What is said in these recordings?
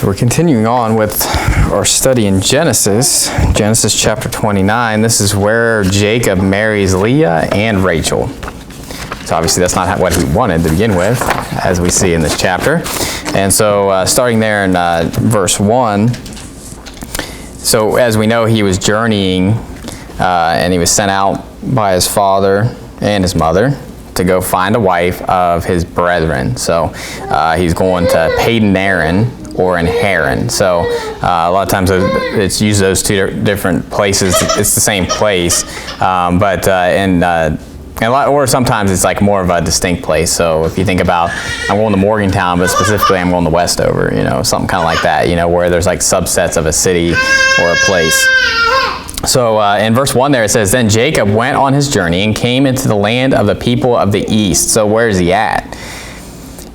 So we're continuing on with our study in Genesis chapter 29. This is where Jacob marries Leah and Rachel. So obviously that's not what he wanted to begin with, as we see in this chapter. And so starting there in verse 1, so as we know, he was journeying and he was sent out by his father and his mother to go find a wife of his brethren. So he's going to Padan Aram, or in Haran. So a lot of times it's used those two different places. It's the same place, but or sometimes it's like more of a distinct place. So if you think about, I'm going to Morgantown, but specifically I'm going to Westover, something kind of like that, where there's like subsets of a city or a place. So in verse 1 there it says, "Then Jacob went on his journey and came into the land of the people of the east." So where is he at?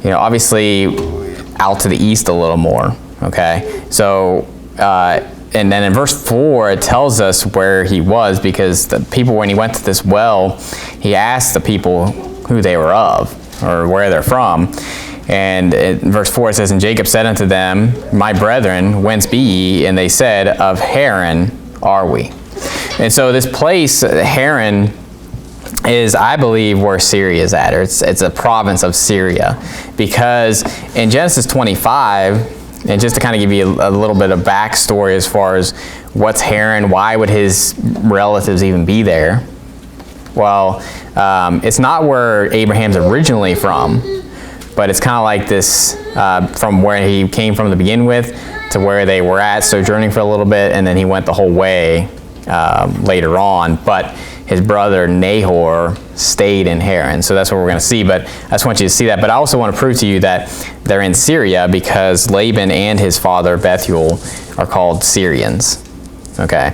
Obviously out to the east a little more, okay? So, and then in verse 4, it tells us where he was, because the people, when he went to this well, he asked the people who they were of, or where they're from. And in verse 4 it says, "And Jacob said unto them, My brethren, whence be ye? And they said, Of Haran are we." And so this place, Haran, is, I believe, where Syria is at. Or it's a province of Syria. Because in Genesis 25, and just to kind of give you a little bit of backstory as far as what's Haran, why would his relatives even be there? Well, it's not where Abraham's originally from, but it's kind of like this, from where he came from to begin with to where they were at, sojourning for a little bit, and then he went the whole way later on. But his brother Nahor stayed in Haran. So that's what we're going to see. But I just want you to see that. But I also want to prove to you that they're in Syria because Laban and his father Bethuel are called Syrians. Okay.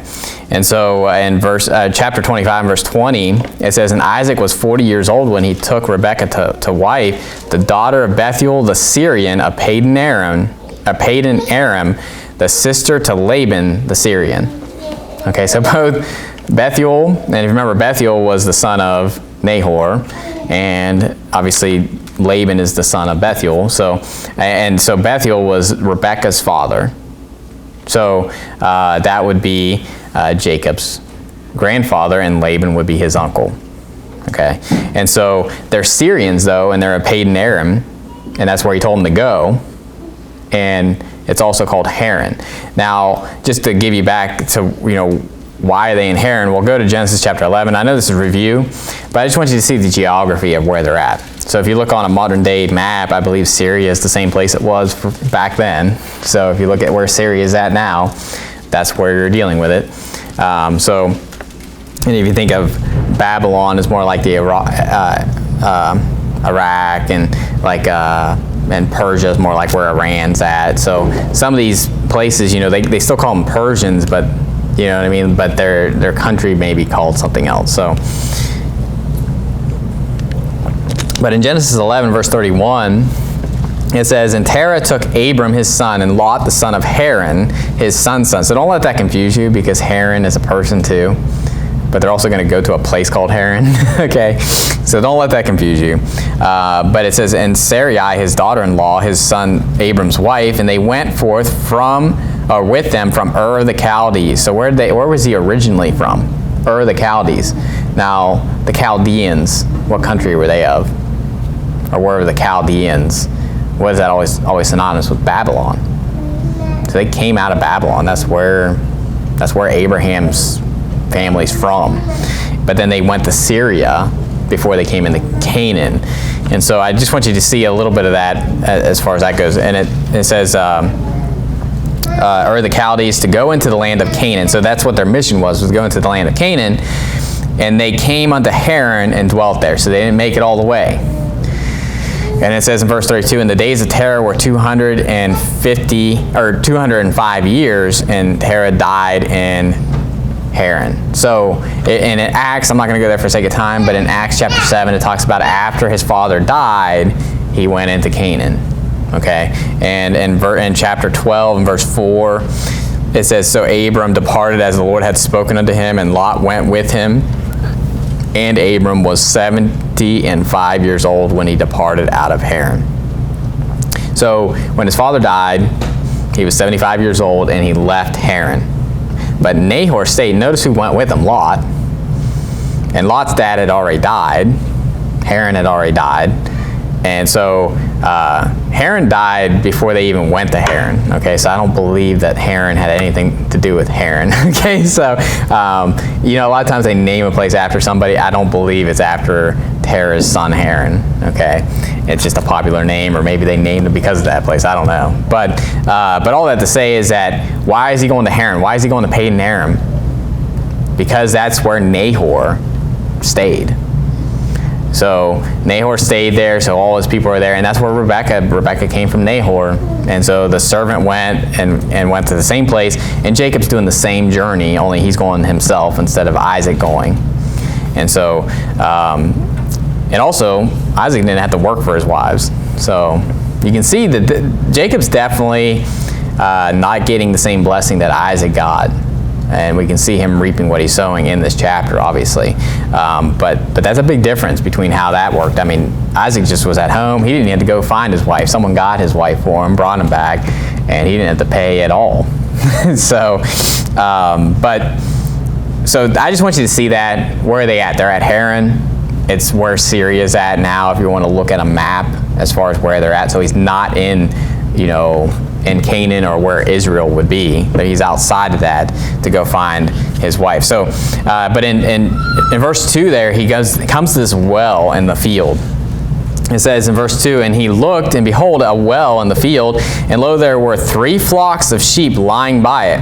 And so in chapter 25, verse 20, it says, "And Isaac was 40 years old when he took Rebekah to wife, the daughter of Bethuel the Syrian of Padan Aram, the sister to Laban the Syrian." Okay, so both Bethuel, and if you remember, Bethuel was the son of Nahor, and obviously Laban is the son of Bethuel. So Bethuel was Rebekah's father. So that would be Jacob's grandfather, and Laban would be his uncle. Okay, and so they're Syrians though, and they're at Padan Aram, and that's where he told them to go. And it's also called Haran. Now, just to give you back to, why are they in Haran? We'll go to Genesis chapter 11. I know this is a review, but I just want you to see the geography of where they're at. So if you look on a modern day map, I believe Syria is the same place it was back then. So if you look at where Syria is at now, that's where you're dealing with it. And if you think of Babylon as more like the Iraq and like and Persia is more like where Iran's at. So some of these places, they still call them Persians, but you know what I mean? But their country may be called something else. So, but in Genesis 11, verse 31, it says, "And Terah took Abram his son, and Lot the son of Haran, his son's son." So don't let that confuse you, because Haran is a person too. But they're also going to go to a place called Haran, okay? So don't let that confuse you. But it says, "And Sarai, his daughter-in-law, his son Abram's wife, and they went forth with them from Ur of the Chaldees." So where was he originally from? Ur of the Chaldees. Now, the Chaldeans, what country were they of? Or where were the Chaldeans? What is that always synonymous with? Babylon. So they came out of Babylon. That's where Abraham's family's from. But then they went to Syria before they came into Canaan. And so I just want you to see a little bit of that as far as that goes. And it says, Ur the Chaldees, to go into the land of Canaan. So that's what their mission was to go into the land of Canaan. And they came unto Haran and dwelt there. So they didn't make it all the way. And it says in verse 32, "And the days of Terah were 205 years, and Terah died in Haran." So in Acts, I'm not going to go there for sake of time, but in Acts chapter 7, it talks about after his father died, he went into Canaan. Okay, and in chapter 12 and verse 4, it says, "So Abram departed as the Lord had spoken unto him, and Lot went with him. And Abram was 75 years old when he departed out of Haran." So when his father died, He was 75 years old, and he left Haran. But Nahor stayed. Notice who went with him, Lot. And Lot's dad had already died. Haran had already died. And so Haran died before they even went to Haran. Okay, so I don't believe that Haran had anything to do with Haran. Okay, so you know, a lot of times they name a place after somebody. I don't believe it's after Terah's son Haran. Okay, it's just a popular name, or maybe they named it because of that place. I don't know. But all that to say is that why is he going to Haran? Why is he going to Padan Aram? Because that's where Nahor stayed. So Nahor stayed there, so all his people were there, and that's where Rebekah came from Nahor. And so the servant went and went to the same place, and Jacob's doing the same journey, only he's going himself instead of Isaac going. And so, and also, Isaac didn't have to work for his wives. So you can see that Jacob's definitely not getting the same blessing that Isaac got. And we can see him reaping what he's sowing in this chapter, obviously. But that's a big difference between how that worked. I mean, Isaac just was at home. He didn't have to go find his wife. Someone got his wife for him, brought him back, and he didn't have to pay at all. So I just want you to see that. Where are they at? They're at Haran. It's where Syria's at now, if you want to look at a map as far as where they're at. So he's not in, you know, in Canaan or where Israel would be, but he's outside of that to go find his wife. So, but in verse 2 there, he comes to this well in the field. It says in verse 2, and he looked, and behold, a well in the field, and lo, there were 3 flocks of sheep lying by it.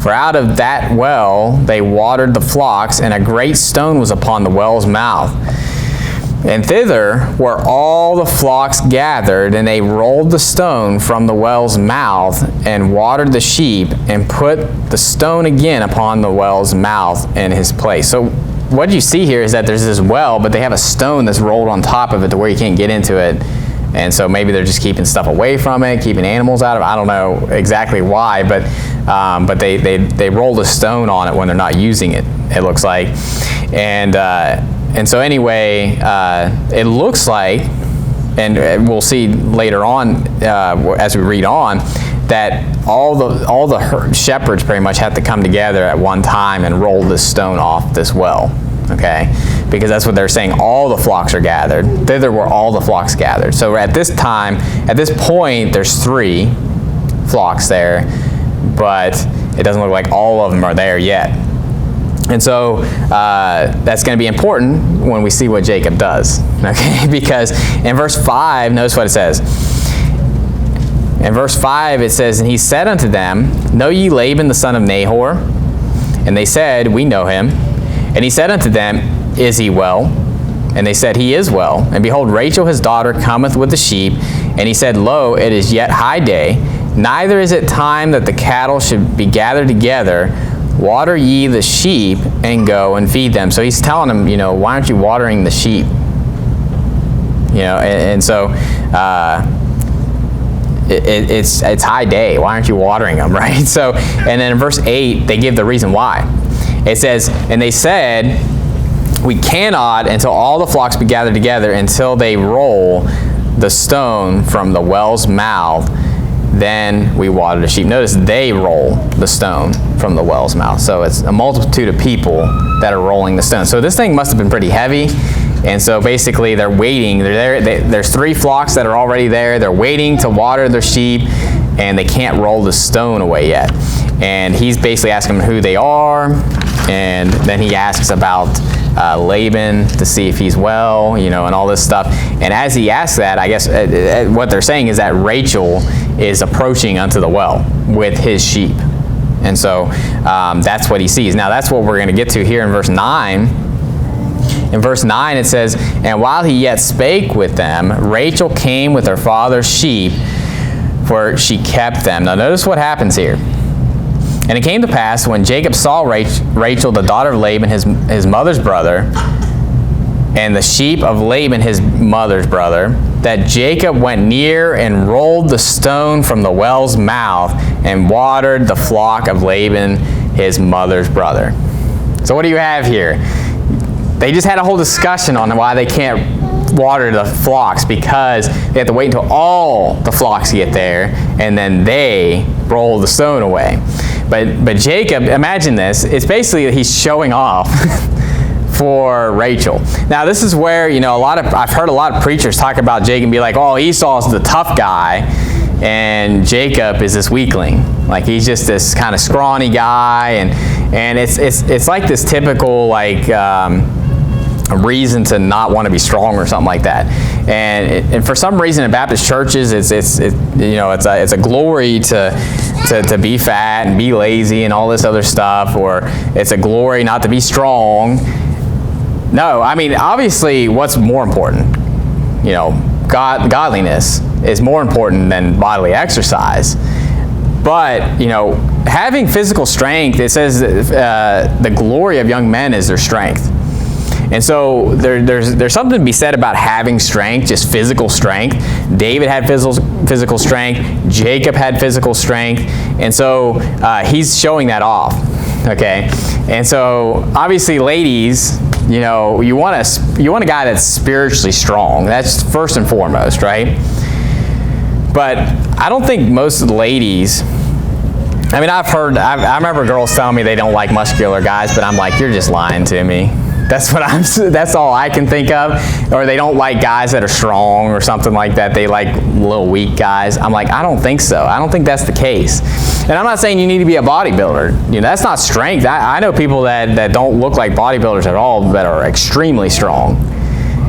For out of that well they watered the flocks, and a great stone was upon the well's mouth. And thither were all the flocks gathered, and they rolled the stone from the well's mouth, and watered the sheep, and put the stone again upon the well's mouth in his place. So what you see here is that there's this well, but they have a stone that's rolled on top of it to where you can't get into it. And so maybe they're just keeping stuff away from it, keeping animals out of it. I don't know exactly why, but they rolled a stone on it when they're not using it, it looks like. And so anyway, it looks like, and we'll see later on as we read on, that all the shepherds pretty much had to come together at one time and roll this stone off this well, okay? Because that's what they're saying. All the flocks are gathered. Thither were all the flocks gathered. So at this time, at this point, there's 3 flocks there, but it doesn't look like all of them are there yet. And so that's going to be important when we see what Jacob does, okay? Because in verse 5, notice what it says. In verse 5 it says, and he said unto them, Know ye Laban the son of Nahor? And they said, We know him. And he said unto them, Is he well? And they said, He is well. And behold, Rachel his daughter cometh with the sheep. And he said, Lo, it is yet high day, neither is it time that the cattle should be gathered together. Water ye the sheep, and go and feed them. So he's telling them, you know, why aren't you watering the sheep? You know, and so it's high day. Why aren't you watering them, right? So, and then in verse 8, they give the reason why. It says, and they said, we cannot until all the flocks be gathered together, until they roll the stone from the well's mouth, then we water the sheep. Notice they roll the stone from the well's mouth. So it's a multitude of people that are rolling the stone. So this thing must have been pretty heavy. And so basically they're waiting. They're there. There's 3 flocks that are already there. They're waiting to water their sheep, and they can't roll the stone away yet. And he's basically asking them who they are. And then he asks about Laban to see if he's well, you know, and all this stuff. And as he asks that, I guess what they're saying is that Rachel is approaching unto the well with his sheep. And so that's what he sees. Now that's what we're going to get to here in verse 9. In verse 9 it says, And while he yet spake with them, Rachel came with her father's sheep, for she kept them. Now notice what happens here. And it came to pass, when Jacob saw Rachel, the daughter of Laban, his mother's brother, and the sheep of Laban, his mother's brother, that Jacob went near and rolled the stone from the well's mouth and watered the flock of Laban, his mother's brother. So what do you have here? They just had a whole discussion on why they can't water the flocks, because they have to wait until all the flocks get there, and then they roll the stone away. But Jacob, imagine this, it's basically he's showing off for Rachel. Now this is where, I've heard a lot of preachers talk about Jacob and be like, oh, Esau's the tough guy and Jacob is this weakling. Like he's just this kind of scrawny guy, and it's like this typical a reason to not want to be strong or something like that. And for some reason in Baptist churches, it's a glory to be fat and be lazy and all this other stuff, or it's a glory not to be strong. No, I mean, obviously what's more important? Godliness is more important than bodily exercise. But, having physical strength, it says the glory of young men is their strength. And so there's something to be said about having strength, just physical strength. David had physical strength. Jacob had physical strength. And so he's showing that off, okay? And so obviously, ladies, you want a guy that's spiritually strong. That's first and foremost, right? But I don't think most ladies, I mean, I remember girls telling me they don't like muscular guys, but I'm like, you're just lying to me. That's all I can think of. Or they don't like guys that are strong or something like that. They like little weak guys. I'm like, I don't think so. I don't think that's the case. And I'm not saying you need to be a bodybuilder. That's not strength. I know people that don't look like bodybuilders at all that are extremely strong.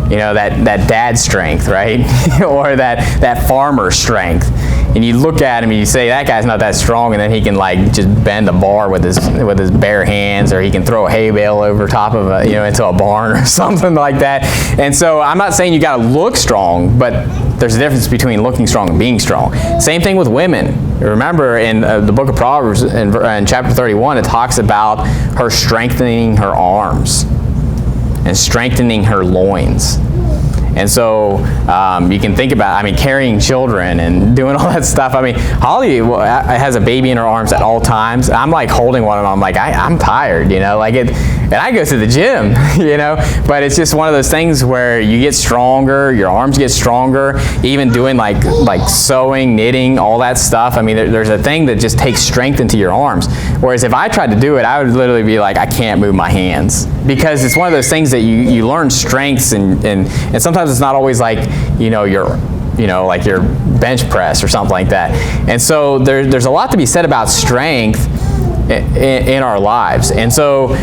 That dad strength, right? Or that farmer strength. And you look at him and you say, that guy's not that strong, and then he can just bend a bar with his bare hands, or he can throw a hay bale over top of into a barn or something like that. And so I'm not saying you got to look strong, but there's a difference between looking strong and being strong. Same thing with women. Remember in the book of Proverbs in chapter 31, it talks about her strengthening her arms and strengthening her loins. And so you can think about, carrying children and doing all that stuff. Holly has a baby in her arms at all times. I'm like holding one of them. I'm like, I'm tired, and I go to the gym, But it's just one of those things where you get stronger, your arms get stronger, even doing like sewing, knitting, all that stuff. There's a thing that just takes strength into your arms. Whereas if I tried to do it, I would literally be like, I can't move my hands. Because it's one of those things that you learn strengths, and sometimes it's not always like, like your bench press or something like that. And so there's a lot to be said about strength in our lives. And so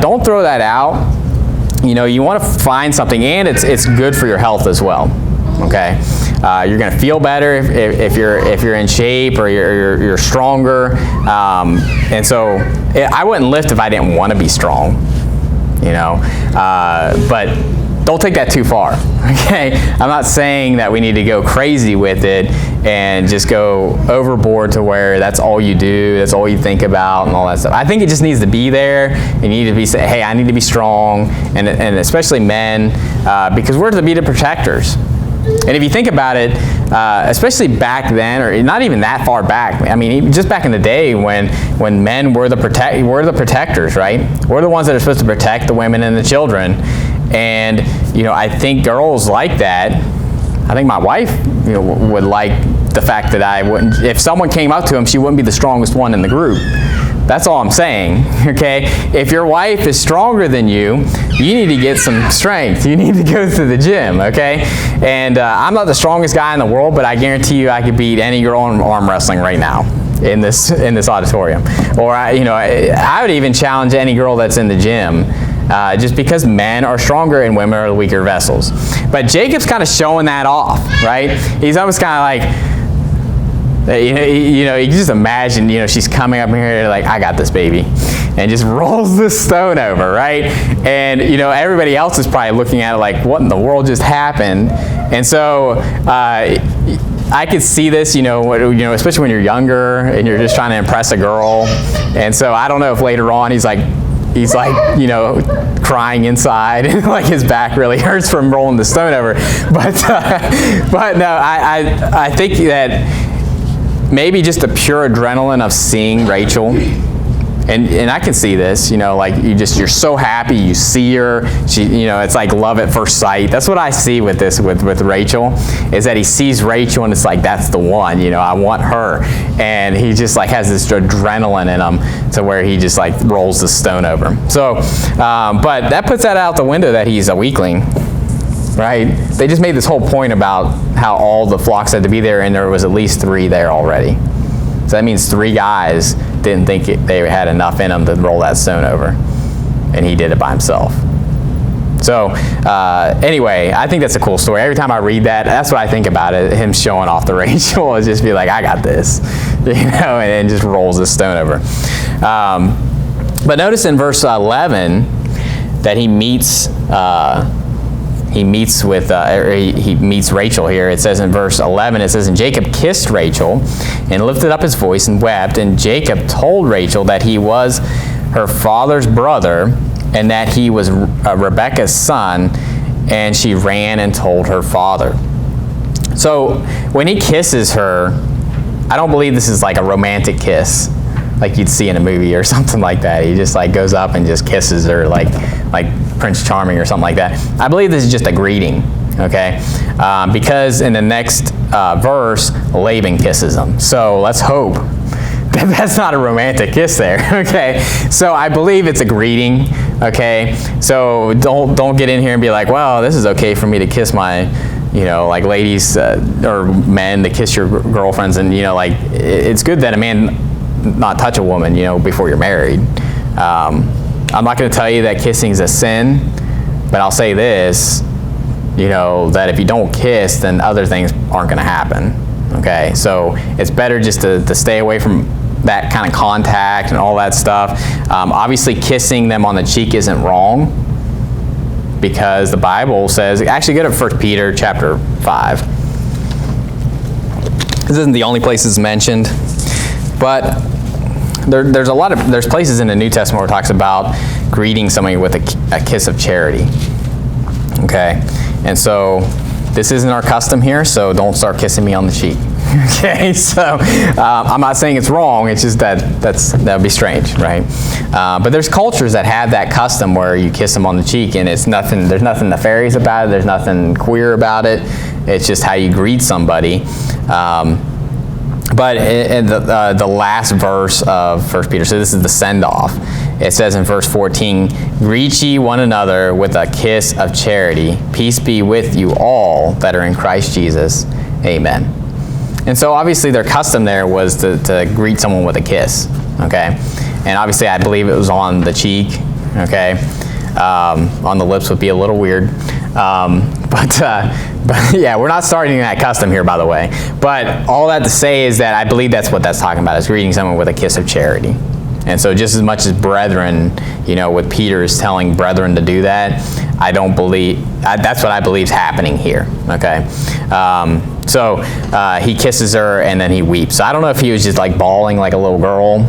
don't throw that out. You want to find something, and it's good for your health as well. Okay, you're going to feel better if you're in shape, or you're stronger. And so I wouldn't lift if I didn't want to be strong. But don't take that too far, okay? I'm not saying that we need to go crazy with it and just go overboard to where that's all you do, that's all you think about, and all that stuff. I think it just needs to be there. You need to say, hey, I need to be strong, and especially men, because we're to be the protectors. And if you think about it, especially back then, or not even that far back, just back in the day when men were the protectors, right? We're the ones that are supposed to protect the women and the children. And I think girls like that. I think my wife would like the fact that I wouldn't, if someone came up to him, she wouldn't be the strongest one in the group. That's all I'm saying, okay? If your wife is stronger than you, you need to get some strength. You need to go to the gym, okay? And I'm not the strongest guy in the world, but I guarantee you I could beat any girl in arm wrestling right now in this auditorium. Or I would even challenge any girl that's in the gym, just because men are stronger and women are the weaker vessels. But Jacob's kind of showing that off, right? He's almost kind of like, you can just imagine, she's coming up here like, I got this, baby, and just rolls this stone over, right? And, everybody else is probably looking at it like, what in the world just happened? And so I could see this, especially when you're younger and you're just trying to impress a girl. And so I don't know if later on he's like, crying inside, and like his back really hurts from rolling the stone over. But no, I think that maybe just the pure adrenaline of seeing Rachel And I can see this, like you're so happy, you see her, it's like love at first sight. That's what I see with this, with Rachel, is that he sees Rachel and it's like, that's the one, I want her. And he just like has this adrenaline in him to where he just like rolls the stone over. So, but that puts that out the window that he's a weakling, right? They just made this whole point about how all the flocks had to be there, and there was at least 3 there already. So that means 3 guys didn't think they had enough in them to roll that stone over, and he did it by himself. So anyway, I think that's a cool story. Every time I read that, that's what I think about it, him showing off to Rachel, is just be like, I got this, and just rolls the stone over. But notice in verse 11 that he meets Rachel here. It says in verse 11, it says, and Jacob kissed Rachel and lifted up his voice and wept. And Jacob told Rachel that he was her father's brother and that he was Rebekah's son. And she ran and told her father. So when he kisses her, I don't believe this is like a romantic kiss like you'd see in a movie or something like that. He just like goes up and just kisses her like Prince Charming or something like that. I believe this is just a greeting, okay? Because in the next verse, Laban kisses him. So let's hope that that's not a romantic kiss there, okay? So I believe it's a greeting, okay? So don't get in here and be like, well, this is okay for me to kiss my, like ladies or men to kiss your girlfriends, and like it's good that a man not touch a woman, before you're married. I'm not going to tell you that kissing is a sin, but I'll say this, that if you don't kiss, then other things aren't going to happen, okay? So it's better just to stay away from that kind of contact and all that stuff. Obviously, kissing them on the cheek isn't wrong, because the Bible says, actually go to 1 Peter chapter 5. This isn't the only place it's mentioned, but there's places in the New Testament where it talks about greeting somebody with a kiss of charity. Okay, and so this isn't our custom here, so don't start kissing me on the cheek. Okay, so I'm not saying it's wrong. It's just that would be strange, right? But there's cultures that have that custom where you kiss them on the cheek, and it's nothing. There's nothing nefarious about it. There's nothing queer about it. It's just how you greet somebody. But in the last verse of 1 Peter, so this is the send-off. It says in verse 14, greet ye one another with a kiss of charity. Peace be with you all that are in Christ Jesus. Amen. And so obviously their custom there was to greet someone with a kiss, okay? And obviously I believe it was on the cheek, okay? On the lips would be a little weird. But yeah, we're not starting that custom here, by the way. But all that to say is that I believe that's what that's talking about, is greeting someone with a kiss of charity. And so just as much as brethren, with Peter is telling brethren to do that, I don't believe, that's what I believe is happening here, okay? So he kisses her and then he weeps. So I don't know if he was just like bawling like a little girl.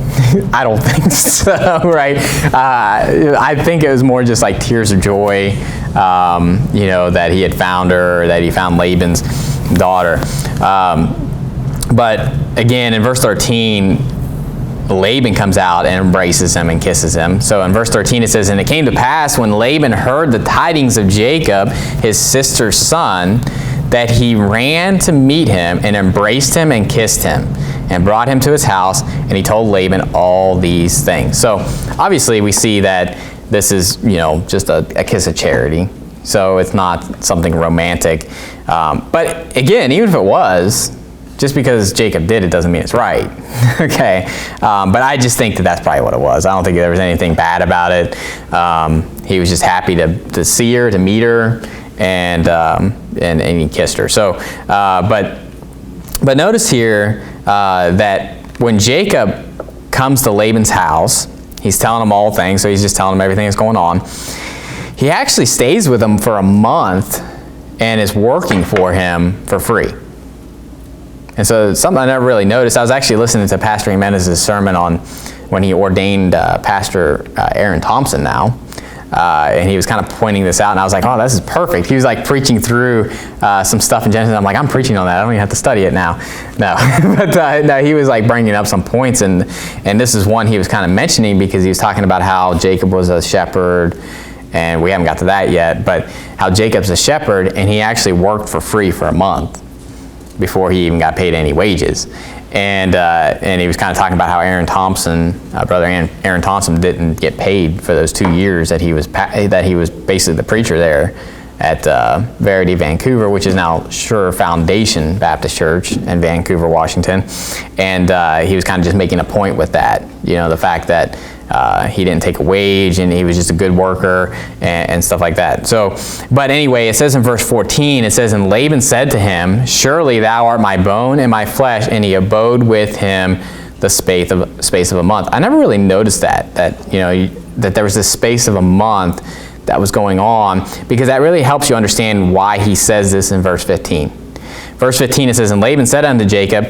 I don't think so, right? I think it was more just like tears of joy, that he had found her, that he found Laban's daughter. But again, in verse 13, Laban comes out and embraces him and kisses him. So in verse 13 it says, and it came to pass when Laban heard the tidings of Jacob, his sister's son, that he ran to meet him and embraced him and kissed him and brought him to his house, and he told Laban all these things. So obviously we see that this is, just a kiss of charity. So it's not something romantic. But again, even if it was, just because Jacob did it doesn't mean it's right. Okay, but I just think that that's probably what it was. I don't think there was anything bad about it. He was just happy to see her, to meet her, and he kissed her. So, but notice here that when Jacob comes to Laban's house, he's telling him all things. So he's just telling him everything that's going on. He actually stays with him for a month and is working for him for free. And so something I never really noticed, I was actually listening to Pastor Jimenez's sermon on when he ordained Pastor Aaron Thompson now. and he was kind of pointing this out, and I was like, oh, this is perfect. He was like preaching through some stuff in Genesis. I'm like, I'm preaching on that. I don't even have to study it now. No, but no, he was like bringing up some points, and this is one he was kind of mentioning because he was talking about how Jacob was a shepherd, and we haven't got to that yet, but how Jacob's a shepherd, and he actually worked for free for a month before he even got paid any wages. And he was kind of talking about how Aaron Thompson, brother Aaron Thompson, didn't get paid for those 2 years that he was basically the preacher there at Verity Vancouver, which is now Sure Foundation Baptist Church in Vancouver, Washington. And he was kind of just making a point with that, the fact that he didn't take a wage and he was just a good worker and stuff like that. So, but anyway, it says in verse 14, it says, and Laban said to him, surely thou art my bone and my flesh, and he abode with him the space of a month. I never really noticed that there was this space of a month that was going on, because that really helps you understand why he says this in verse 15. Verse 15, it says, and Laban said unto Jacob,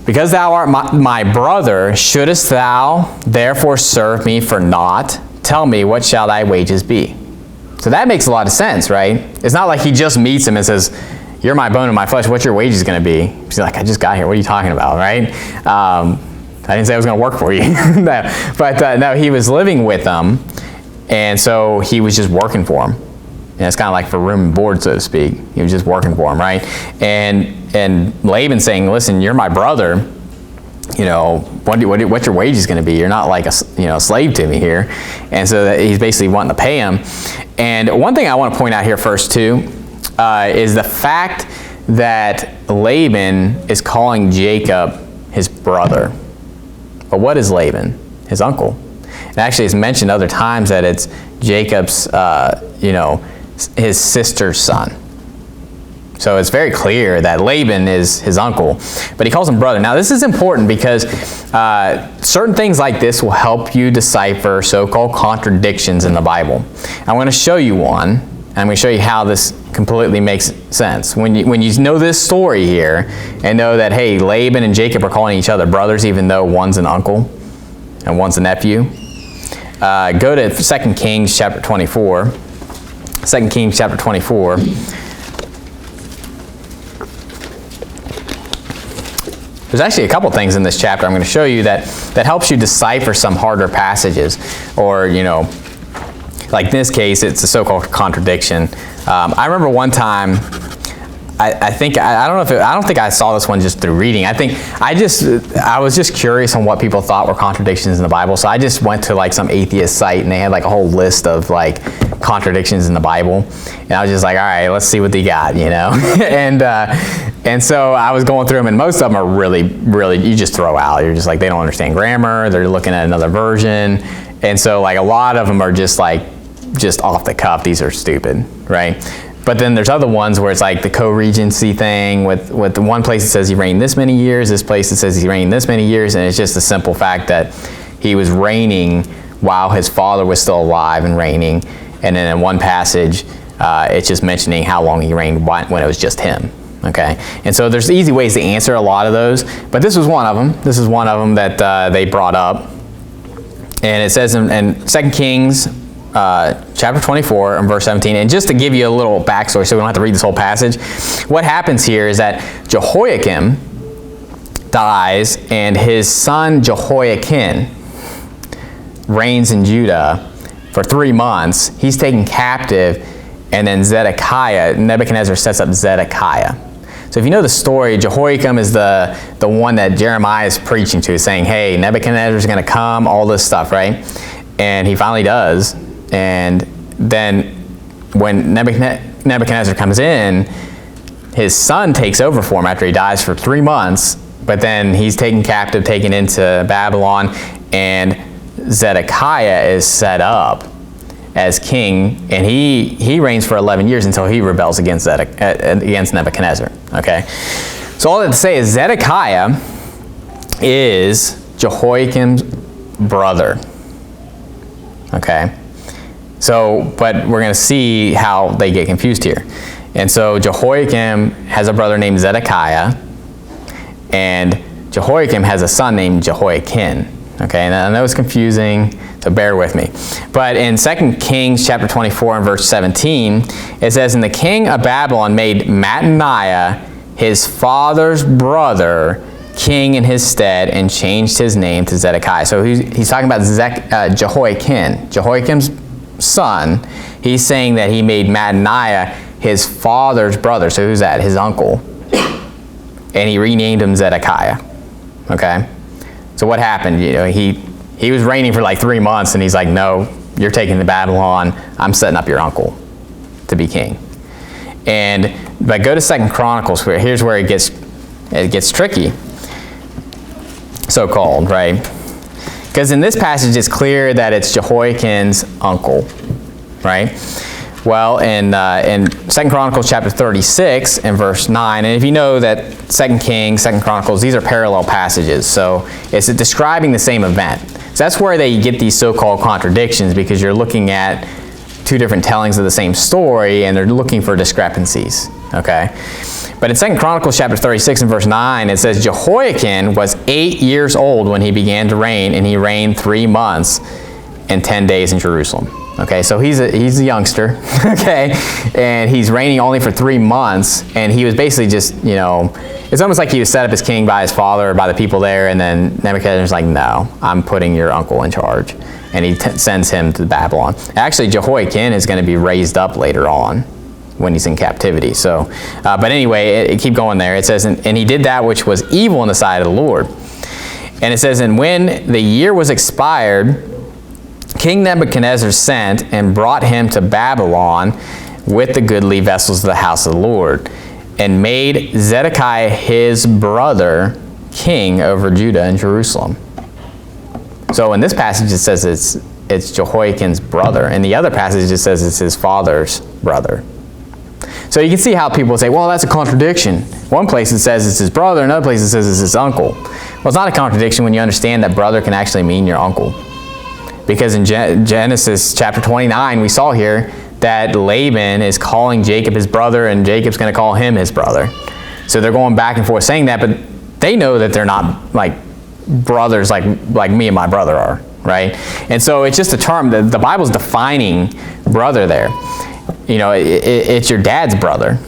because thou art my brother, shouldest thou therefore serve me for naught? Tell me, what shall thy wages be? So that makes a lot of sense, right? It's not like he just meets him and says, you're my bone and my flesh, what's your wages going to be? He's like, I just got here, what are you talking about, right? I didn't say I was going to work for you. No. But no, he was living with them, and so he was just working for him. And it's kind of like for room and board, so to speak. He was just working for him, right? And Laban saying, listen, you're my brother. What's your wages going to be? You're not like a slave to me here. And so that he's basically wanting to pay him. And one thing I want to point out here first too is the fact that Laban is calling Jacob his brother. But what is Laban? His uncle. And actually it's mentioned other times that it's Jacob's, his sister's son. So it's very clear that Laban is his uncle, but he calls him brother. Now this is important because certain things like this will help you decipher so-called contradictions in the Bible. I'm going to show you one, and I'm going to show you how this completely makes sense. When you know this story here, and know that, hey, Laban and Jacob are calling each other brothers even though one's an uncle and one's a nephew, go to 2 Kings chapter 24. 2 Kings chapter 24. There's actually a couple things in this chapter I'm going to show you that helps you decipher some harder passages, or like in this case, it's a so-called contradiction. I remember one time, I don't think I saw this one just through reading. I was just curious on what people thought were contradictions in the Bible. So I just went to like some atheist site, and they had like a whole list of like contradictions in the Bible. And I was just like, all right, let's see what they got, and so I was going through them, and most of them are really, really, you just throw out. You're just like, they don't understand grammar. They're looking at another version. And so like a lot of them are just off the cuff. These are stupid, right? But then there's other ones where it's like the co-regency thing with the one place it says he reigned this many years, this place it says he reigned this many years, and it's just a simple fact that he was reigning while his father was still alive and reigning. And then in one passage, it's just mentioning how long he reigned when it was just him. Okay, and so there's easy ways to answer a lot of those, but this was one of them. This is one of them that they brought up. And it says in 2 Kings chapter 24 and verse 17, and just to give you a little backstory so we don't have to read this whole passage, what happens here is that Jehoiakim dies, and his son Jehoiakim reigns in Judah for 3 months. He's taken captive, and then Nebuchadnezzar sets up Zedekiah. So if you know the story, Jehoiakim is the one that Jeremiah is preaching to, saying, hey, Nebuchadnezzar is going to come, all this stuff, right? And he finally does. And then when Nebuchadnezzar comes in, his son takes over for him after he dies for 3 months, but then he's taken captive, taken into Babylon, and Zedekiah is set up as king, and he reigns for 11 years until he rebels against Nebuchadnezzar. Okay, so all that to say is Zedekiah is Jehoiakim's brother. Okay, so but we're going to see how they get confused here. And so Jehoiakim has a brother named Zedekiah, and Jehoiakim has a son named Jehoiakim. Okay, and I know it's confusing, so bear with me. But in 2 Kings chapter 24 and verse 17, it says, "And the king of Babylon made Mattaniah, his father's brother, king in his stead, and changed his name to Zedekiah." So he's talking about Jehoiakim, Jehoiakim's son. He's saying that he made Mattaniah his father's brother. So who's that? His uncle. And he renamed him Zedekiah. Okay? So what happened? You know, he was reigning for like 3 months, and he's like, "No, you're taking to Babylon. I'm setting up your uncle to be king." But go to 2 Chronicles. Here's where it gets tricky, so-called, right? Because in this passage, it's clear that it's Jehoiakim's uncle, right? Well, in 2 Chronicles chapter 36 and verse 9, and if you know that 2 Kings, 2 Chronicles, these are parallel passages, so it's describing the same event. So that's where they get these so-called contradictions, because you're looking at two different tellings of the same story, and they're looking for discrepancies, okay? But in 2 Chronicles chapter 36 and verse 9, it says, "Jehoiakim was 8 years old when he began to reign, and he reigned 3 months and 10 days in Jerusalem." Okay, so he's a youngster, okay, and he's reigning only for 3 months, and he was basically just, you know, it's almost like he was set up as king by his father or by the people there, and then Nebuchadnezzar's like, "No, I'm putting your uncle in charge," and he sends him to Babylon. Actually, Jehoiakim is going to be raised up later on when he's in captivity. So, but anyway, keep going there. It says, and he did that which was evil in the sight of the Lord. And it says, "And when the year was expired, King Nebuchadnezzar sent and brought him to Babylon with the goodly vessels of the house of the Lord, and made Zedekiah his brother king over Judah and Jerusalem." So in this passage it says it's Jehoiakim's brother. In the other passage it says it's his father's brother. So you can see how people say, well, that's a contradiction. One place it says it's his brother, another place it says it's his uncle. Well, it's not a contradiction when you understand that brother can actually mean your uncle. Because in Genesis chapter 29, we saw here that Laban is calling Jacob his brother, and Jacob's going to call him his brother. So they're going back and forth saying that, but they know that they're not like brothers like me and my brother are, right? And so it's just a term that the Bible's defining brother there. You know, it's your dad's brother.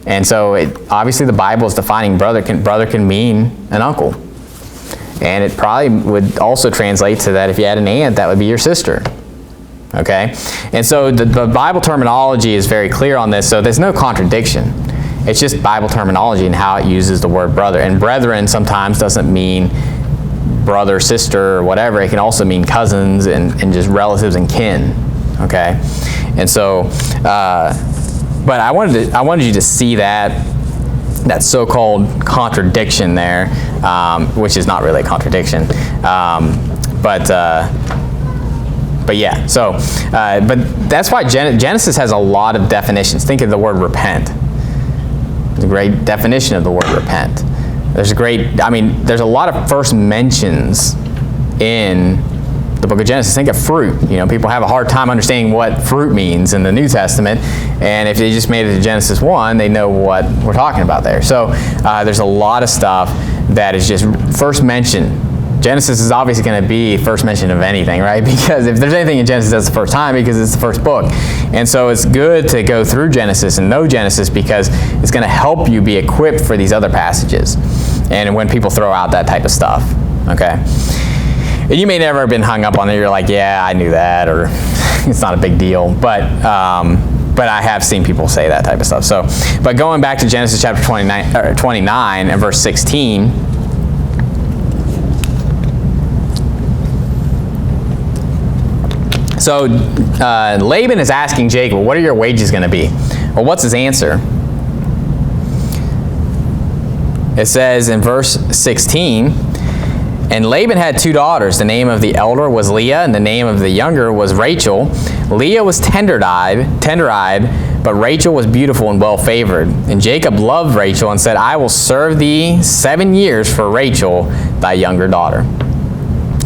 And so obviously the Bible is defining brother can mean an uncle. And it probably would also translate to that if you had an aunt, that would be your sister. Okay? And so the Bible terminology is very clear on this, so there's no contradiction. It's just Bible terminology and how it uses the word brother. And brethren sometimes doesn't mean brother, sister, or whatever. It can also mean cousins and just relatives and kin. Okay? And so, but I wanted you to see that so-called contradiction there, which is not really a contradiction, but yeah. So, but that's why Genesis has a lot of definitions. Think of the word repent. There's a great definition of the word repent. There's a lot of first mentions in the book of Genesis. Think of fruit. You know, people have a hard time understanding what fruit means in the New Testament, and if they just made it to Genesis 1, they know what we're talking about there. So there's a lot of stuff that is just first mention. Genesis is obviously going to be first mention of anything, right? Because if there's anything in Genesis, that's the first time, because it's the first book. And so it's good to go through Genesis and know Genesis, because it's going to help you be equipped for these other passages and when people throw out that type of stuff. Okay? And you may never have been hung up on it. You're like, yeah, I knew that, or it's not a big deal. But I have seen people say that type of stuff. So, but going back to Genesis chapter 29 and verse 16. So Laban is asking Jacob, what are your wages going to be? Well, what's his answer? It says in verse 16, "And Laban had 2 daughters. The name of the elder was Leah, and the name of the younger was Rachel. Leah was tender-eyed, but Rachel was beautiful and well-favored. And Jacob loved Rachel and said, I will serve thee 7 years for Rachel, thy younger daughter."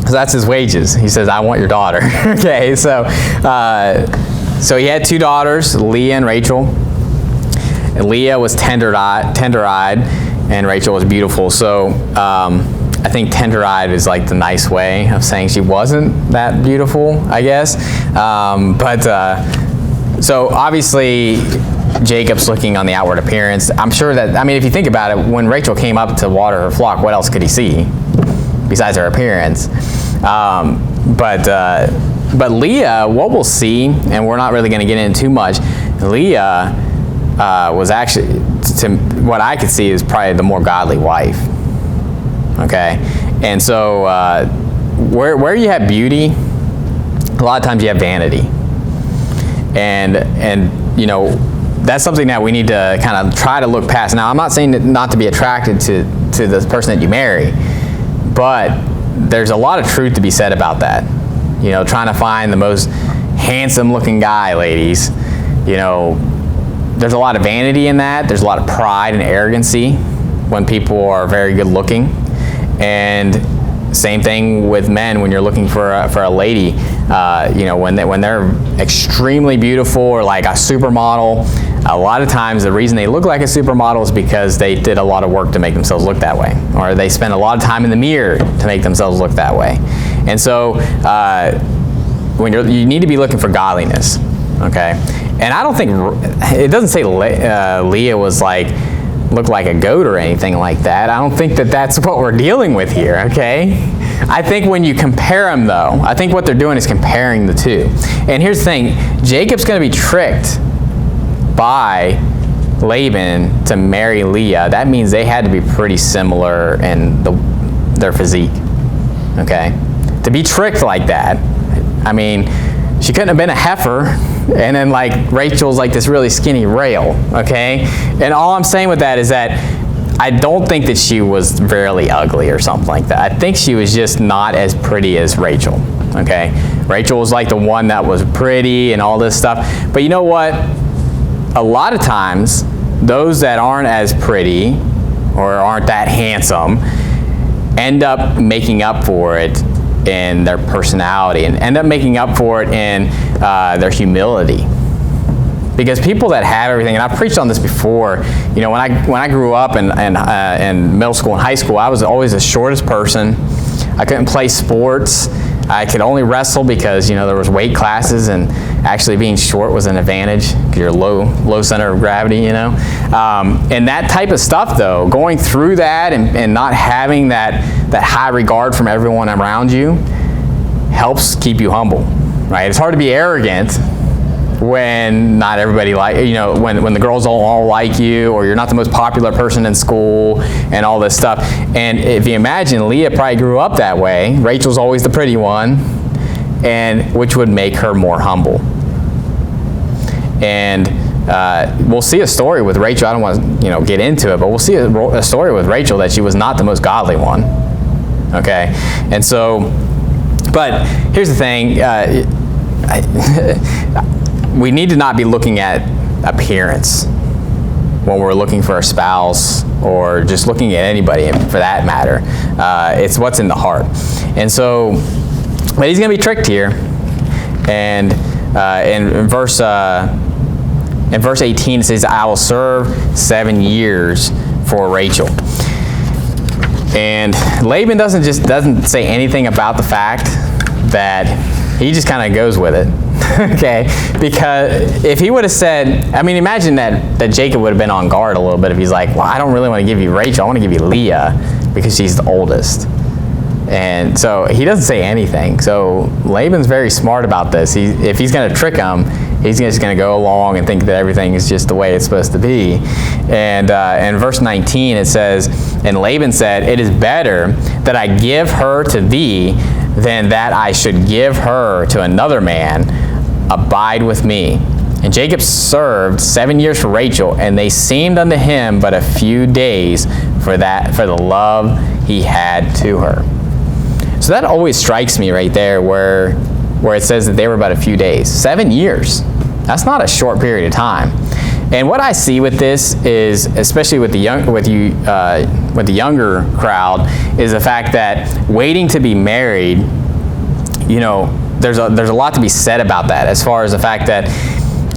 So that's his wages. He says, I want your daughter. Okay, so he had 2 daughters, Leah and Rachel. And Leah was tender-eyed, and Rachel was beautiful. So I think tender-eyed is like the nice way of saying she wasn't that beautiful, I guess. So obviously Jacob's looking on the outward appearance. I'm sure that, I mean, if you think about it, when Rachel came up to water her flock, what else could he see besides her appearance? But Leah, what we'll see, and we're not really going to get into too much, Leah was actually, to what I could see, is probably the more godly wife. Okay, and so where you have beauty, a lot of times you have vanity, and you know, that's something that we need to kind of try to look past. Now, I'm not saying that not to be attracted to the person that you marry, but there's a lot of truth to be said about that. You know, trying to find the most handsome looking guy, ladies, you know, there's a lot of vanity in that. There's a lot of pride and arrogancy when people are very good looking. And same thing with men when you're looking for a lady. You know, when they're extremely beautiful or like a supermodel, a lot of times the reason they look like a supermodel is because they did a lot of work to make themselves look that way, or they spend a lot of time in the mirror to make themselves look that way. And so when you need to be looking for godliness, okay? And I don't think, it doesn't say Leah was like, looked like a goat or anything like that. I don't think that that's what we're dealing with here, okay? I think when you compare them, though, I think what they're doing is comparing the two. And here's the thing, Jacob's going to be tricked by Laban to marry Leah. That means they had to be pretty similar in their physique, okay? To be tricked like that, I mean, she couldn't have been a heifer, and then like Rachel's like this really skinny rail, okay? And all I'm saying with that is that I don't think that she was very ugly or something like that. I think she was just not as pretty as Rachel, okay? Rachel was like the one that was pretty and all this stuff. But you know what? A lot of times, those that aren't as pretty or aren't that handsome end up making up for it in their personality and end up making up for it in their humility. Because people that have everything, and I've preached on this before, you know, when I grew up in middle school and high school, I was always the shortest person. I couldn't play sports. I could only wrestle because, you know, there was weight classes, and actually being short was an advantage because you're low center of gravity, you know. And that type of stuff, though, going through that and not having that high regard from everyone around you helps keep you humble, right? It's hard to be arrogant when not everybody when the girls don't all like you, or you're not the most popular person in school and all this stuff. And if you imagine, Leah probably grew up that way. Rachel's always the pretty one, and which would make her more humble. And we'll see a story with Rachel. I don't want to get into it, but we'll see a story with Rachel that she was not the most godly one. Okay, and so, but here's the thing. We need to not be looking at appearance when we're looking for a spouse, or just looking at anybody for that matter. It's what's in the heart. And so, but he's going to be tricked here. And in verse 18 it says, "I will serve 7 years for Rachel." And Laban doesn't say anything about the fact that he just kind of goes with it. Okay, because if he would have said, I mean, imagine that Jacob would have been on guard a little bit if he's like, well, I don't really want to give you Rachel, I want to give you Leah because she's the oldest. And so he doesn't say anything. So Laban's very smart about this. If he's going to trick him, he's just going to go along and think that everything is just the way it's supposed to be. And in verse 19 it says, "And Laban said, it is better that I give her to thee than that I should give her to another man. Abide with me." And Jacob served 7 years for Rachel, and they seemed unto him but a few days for the love he had to her. So that always strikes me right there, where it says that they were about a few days. 7 years. That's not a short period of time. And what I see with this is, especially with the younger crowd, is the fact that waiting to be married, there's a lot to be said about that, as far as the fact that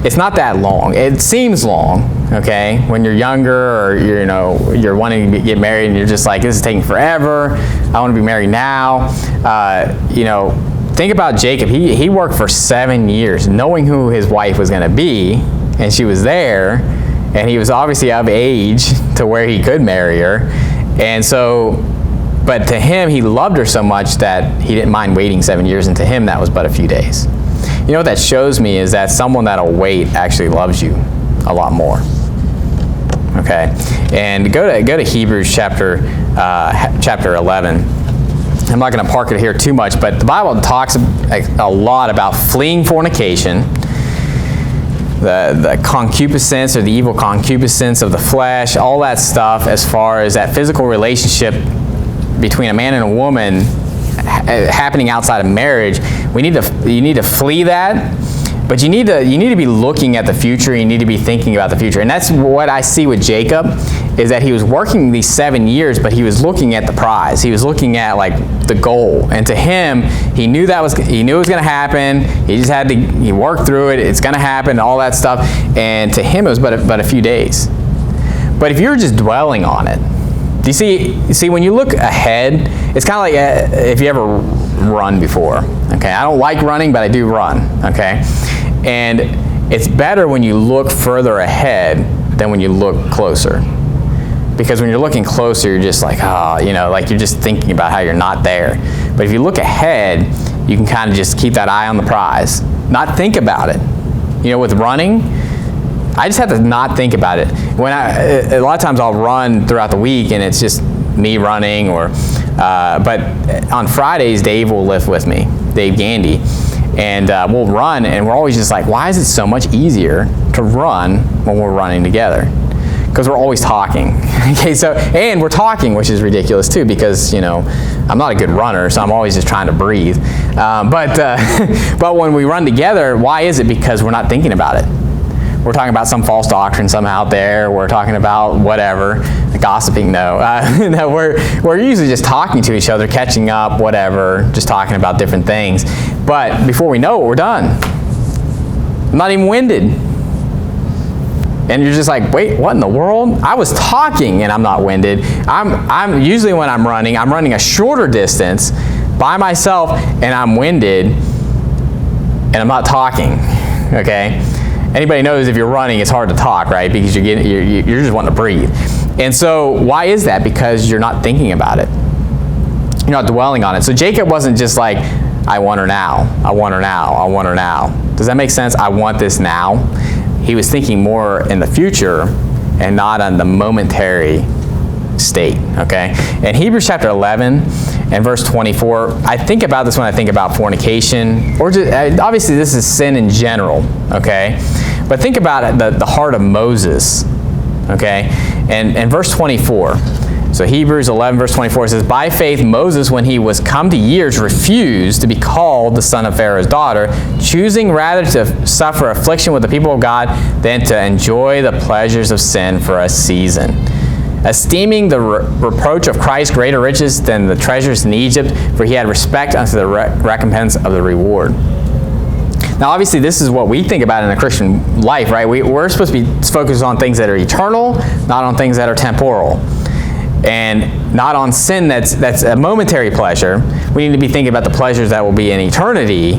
it's not that long. It seems long, okay, when you're younger, or you're wanting to get married and you're just like, this is taking forever, I want to be married now. Think about Jacob. He worked for 7 years knowing who his wife was going to be, and she was there, and he was obviously of age to where he could marry her. And so, but to him, he loved her so much that he didn't mind waiting 7 years, and to him that was but a few days. You know what that shows me is that someone that'll wait actually loves you a lot more. Okay, and go to Hebrews chapter 11. I'm not going to park it here too much, but the Bible talks a lot about fleeing fornication, the concupiscence or the evil concupiscence of the flesh, all that stuff as far as that physical relationship between a man and a woman happening outside of marriage. You need to flee that, but you need to be looking at the future. You need to be thinking about the future, and that's what I see with Jacob, is that he was working these 7 years, but he was looking at the prize. He was looking at like the goal, and to him, he knew it was going to happen. He just had to. He worked through it. It's going to happen, all that stuff, and to him, it was but a few days. But if you're just dwelling on it, do you see when you look ahead, it's kind of like if you ever run before. Okay, I don't like running, but I do run. Okay, and it's better when you look further ahead than when you look closer. Because when you're looking closer, you're just like, like you're just thinking about how you're not there. But if you look ahead, you can kind of just keep that eye on the prize, not think about it. With running, I just have to not think about it. A lot of times I'll run throughout the week and it's just me running, but on Fridays, Dave will lift with me, Dave Gandy, and we'll run, and we're always just like, why is it so much easier to run when we're running together? Because we're always talking. Okay, and we're talking, which is ridiculous too, because I'm not a good runner, so I'm always just trying to breathe. But when we run together, why is it? Because we're not thinking about it. We're talking about some false doctrine somehow out there. We're talking about whatever, gossiping. No, we're usually just talking to each other, catching up, whatever, just talking about different things. But before we know it, we're done. I'm not even winded. And you're just like, wait, what in the world? I was talking and I'm not winded. I'm usually when I'm running a shorter distance by myself and I'm winded and I'm not talking. Okay? Anybody knows if you're running, it's hard to talk, right? Because you're just wanting to breathe. And so why is that? Because you're not thinking about it. You're not dwelling on it. So Jacob wasn't just like, I want her now. I want her now. I want her now. Does that make sense? I want this now. He was thinking more in the future and not on the momentary state, okay? In Hebrews chapter 11 and verse 24, I think about this when I think about fornication, or just, obviously this is sin in general, okay? But think about it, the heart of Moses, okay? And verse 24, so Hebrews 11 verse 24 says, by faith Moses, when he was come to years, refused to be called the son of Pharaoh's daughter, choosing rather to suffer affliction with the people of God than to enjoy the pleasures of sin for a season, esteeming the reproach of Christ greater riches than the treasures in Egypt, for he had respect unto the recompense of the reward. Now, obviously, this is what we think about in the Christian life, right? We're supposed to be focused on things that are eternal, not on things that are temporal, and not on sin that's a momentary pleasure. We need to be thinking about the pleasures that will be in eternity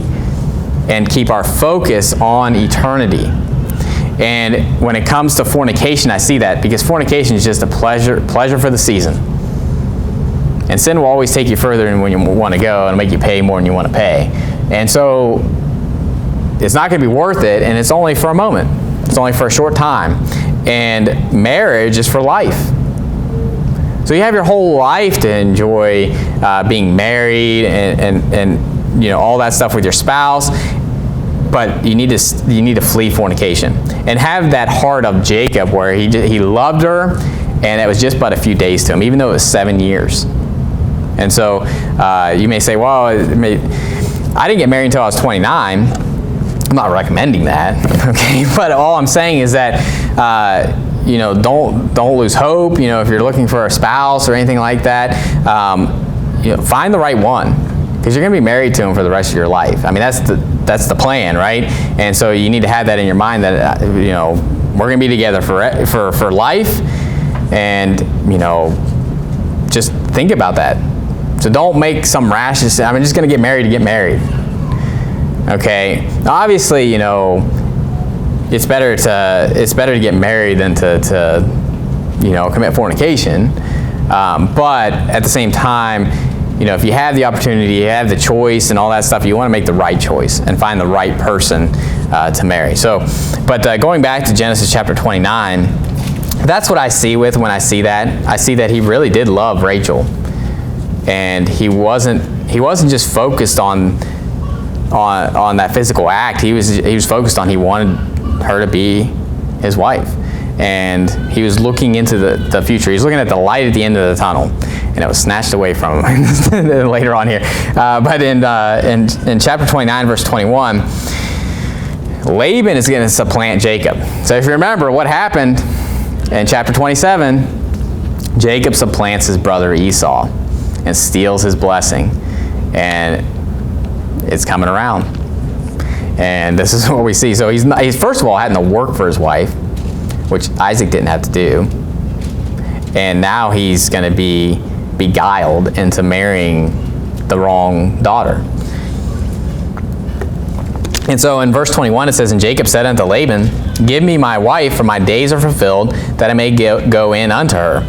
and keep our focus on eternity. And when it comes to fornication, I see that, because fornication is just a pleasure for the season. And sin will always take you further than when you want to go and make you pay more than you want to pay. And so it's not going to be worth it, and it's only for a moment. It's only for a short time. And marriage is for life. So you have your whole life to enjoy being married and all that stuff with your spouse, but you need to flee fornication and have that heart of Jacob, where he loved her, and it was just but a few days to him, even though it was 7 years. And so you may say, well, I didn't get married until I was 29. I'm not recommending that, okay? But all I'm saying is that don't lose hope. If you're looking for a spouse or anything like that, find the right one. because you're going to be married to him for the rest of your life. I mean, that's the plan, right? And so you need to have that in your mind that, we're going to be together for life, and, just think about that. So don't make some rash decision. I'm just going to get married to get married. Okay? Now, obviously, it's better to get married than to commit fornication. But at the same time, if you have the opportunity, you have the choice and all that stuff, you want to make the right choice and find the right person to marry. So, but going back to Genesis chapter 29, that's what I see when I see that. I see that he really did love Rachel, and he wasn't just focused on that physical act. He was focused on, he wanted her to be his wife, and he was looking into the future. He was looking at the light at the end of the tunnel, and it was snatched away from him later on here. But in chapter 29, verse 21, Laban is going to supplant Jacob. So if you remember what happened in chapter 27, Jacob supplants his brother Esau and steals his blessing, and it's coming around. And this is what we see. So he's first of all having to work for his wife, which Isaac didn't have to do. And now he's going to be beguiled into marrying the wrong daughter. And so in verse 21 it says, "And Jacob said unto Laban, Give me my wife, for my days are fulfilled, that I may go in unto her.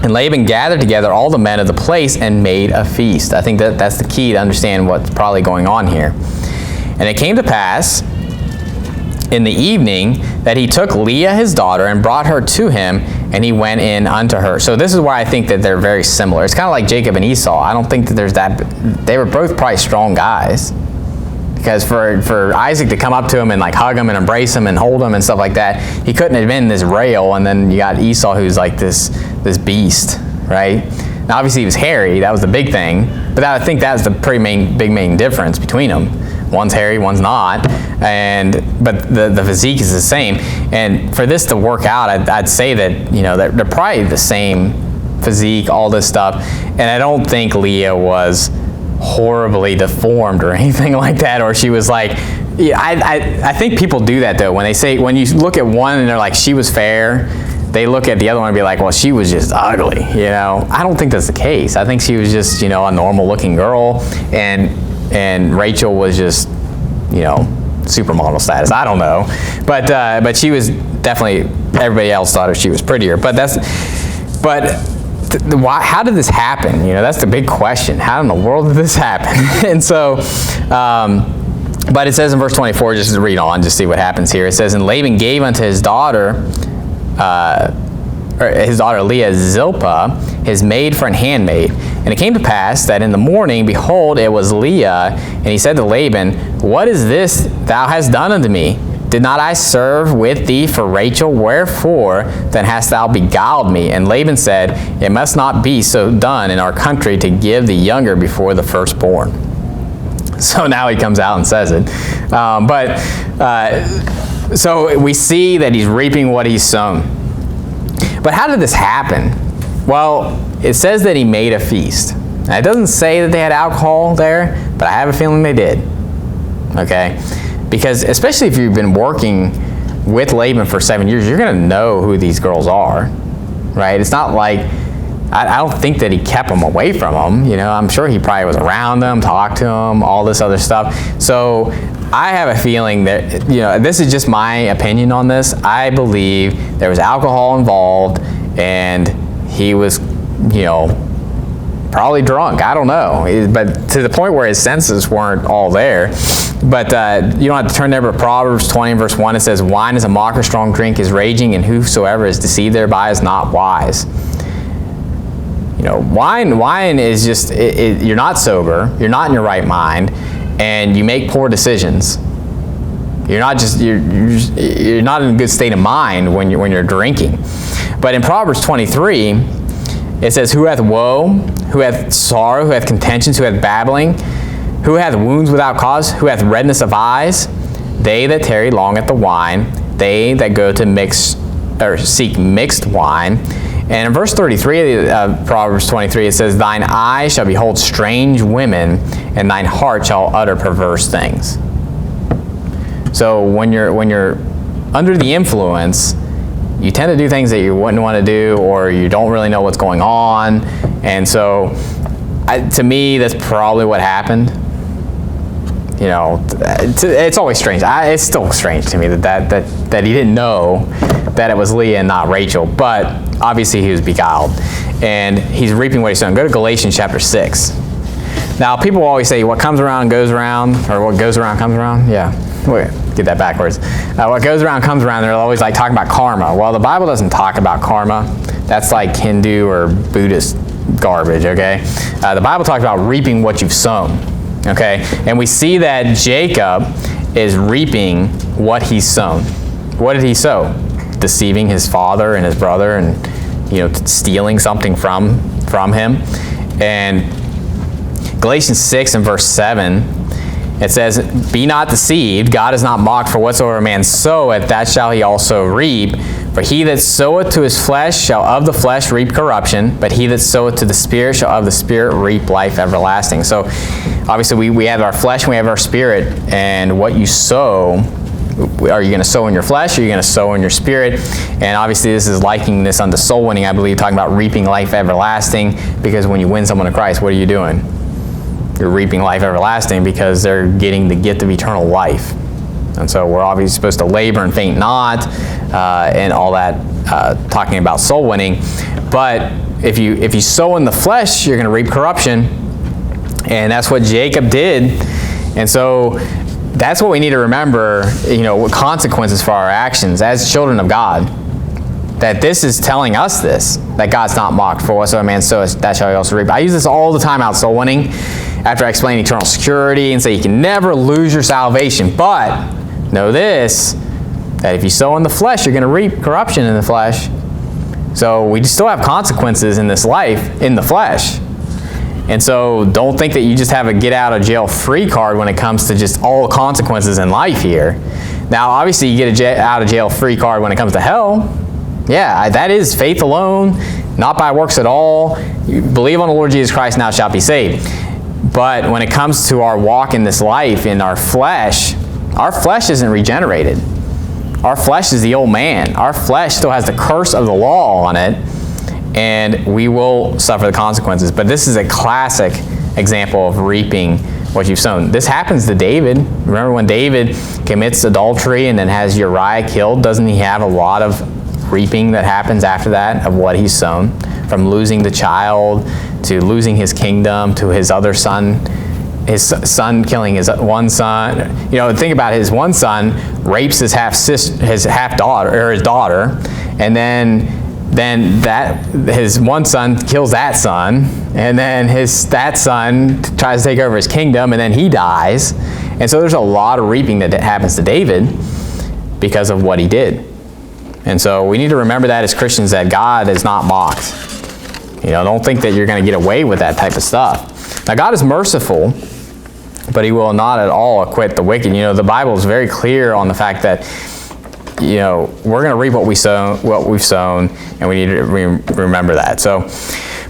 And Laban gathered together all the men of the place and made a feast." I think that's the key to understand what's probably going on here. "And it came to pass in the evening that he took Leah his daughter and brought her to him, and he went in unto her." So this is why I think that they're very similar. It's kind of like Jacob and Esau. I don't think that there's that. They were both probably strong guys. Because for Isaac to come up to him and like hug him and embrace him and hold him and stuff like that, he couldn't have been this rail. And then you got Esau, who's like this beast, right? Now obviously he was hairy. That was the big thing. But I think that's the big main difference between them. One's hairy, one's not. But the physique is the same. And for this to work out, I'd say that they're probably the same physique, all this stuff. And I don't think Leah was horribly deformed or anything like that, or she was like, I think people do that though. When you look at one and they're like, she was fair, they look at the other one and be like, well, she was just ugly. I don't think that's the case. I think she was just a normal looking girl, and Rachel was just supermodel status. I don't know, but she was definitely, everybody else thought she was prettier. How did this happen? That's the big question. How in the world did this happen? And so, but it says in verse 24, just to read on, just see what happens here. It says, "And Laban gave unto his daughter Leah Zilpah, his maid for an handmaid. And it came to pass that in the morning, behold, it was Leah. And he said to Laban, What is this thou hast done unto me? Did not I serve with thee for Rachel? Wherefore then hast thou beguiled me? And Laban said, It must not be so done in our country to give the younger before the firstborn." So now he comes out and says it. So we see that he's reaping what he's sown. But how did this happen? Well, it says that he made a feast. Now, it doesn't say that they had alcohol there, but I have a feeling they did. Okay? Because especially if you've been working with Laban for 7 years, you're going to know who these girls are, right? It's not like, I don't think that he kept them away from them. I'm sure he probably was around them, talked to them, all this other stuff. So I have a feeling that, this is just my opinion on this. I believe there was alcohol involved, and he was, probably drunk. I don't know. But to the point where his senses weren't all there. But you don't have to turn there, but Proverbs 20 verse 1, it says, "Wine is a mocker, strong drink is raging, and whosoever is deceived thereby is not wise." Wine is just, you're not sober, you're not in your right mind, and you make poor decisions. You're not in a good state of mind when you're drinking. But in Proverbs 23, it says, "Who hath woe? Who hath sorrow? Who hath contentions? Who hath babbling? Who hath wounds without cause? Who hath redness of eyes? They that tarry long at the wine, they that go to seek mixed wine, And in verse 33 of Proverbs 23, it says, "Thine eye shall behold strange women, and thine heart shall utter perverse things." So when you're under the influence, you tend to do things that you wouldn't want to do, or you don't really know what's going on. And so, to me, that's probably what happened. You know, it's always strange. It's still strange to me that he didn't know that it was Leah and not Rachel. But obviously he was beguiled, and he's reaping what he's sown. Go to Galatians chapter 6. Now, people always say, what comes around goes around, or what goes around comes around. Yeah, wait, get that backwards. What goes around comes around. They're always like talking about karma. Well, the Bible doesn't talk about karma. That's like Hindu or Buddhist garbage, okay? The Bible talks about reaping what you've sown, okay? And we see that Jacob is reaping what he's sown. What did he sow? Deceiving his father and his brother, and, you know, stealing something from him. And Galatians 6 and verse 7, it says, "Be not deceived, God is not mocked, for whatsoever a man soweth, that shall he also reap. For he that soweth to his flesh shall of the flesh reap corruption, but he that soweth to the Spirit shall of the Spirit reap life everlasting." So obviously we have our flesh and we have our spirit, and what you sow, are you going to sow in your flesh, or are you going to sow in your spirit? And obviously this is likening this unto soul winning, I believe, talking about reaping life everlasting, because when you win someone to Christ, what are you doing? You're reaping life everlasting, because they're getting the gift of eternal life. And so we're obviously supposed to labor and faint not, and all that, talking about soul winning. But if you sow in the flesh, you're going to reap corruption, and that's what Jacob did. And so that's what we need to remember, you know, what consequences for our actions as children of God. That this is telling us this, that God's not mocked, for whatsoever man soweth, that shall he also reap. I use this all the time out soul winning, after I explain eternal security and say you can never lose your salvation. But know this, that if you sow in the flesh, you're going to reap corruption in the flesh. So we still have consequences in this life in the flesh. And so don't think that you just have a get out of jail free card when it comes to just all consequences in life here. Now, obviously, you get a out of jail free card when it comes to hell. Yeah, that is faith alone, not by works at all. You believe on the Lord Jesus Christ, now shalt be saved. But when it comes to our walk in this life, in our flesh isn't regenerated. Our flesh is the old man. Our flesh still has the curse of the law on it, and we will suffer the consequences. But this is a classic example of reaping what you've sown. This happens to David. Remember when David commits adultery and then has Uriah killed? Doesn't he have a lot of reaping that happens after that of what he's sown? From losing the child, to losing his kingdom, to his other son, his son killing his one son. You know, think about it. His one son rapes his half daughter, or his daughter, and then that his one son kills that son, and then that son tries to take over his kingdom, and then he dies. And so there's a lot of reaping that happens to David because of what he did. And so we need to remember that as Christians, that God is not mocked. You know, don't think that you're going to get away with that type of stuff. Now, God is merciful, but he will not at all acquit the wicked. You know, the Bible is very clear on the fact that, you know, we're going to reap what we've sown, and we need to remember that. So,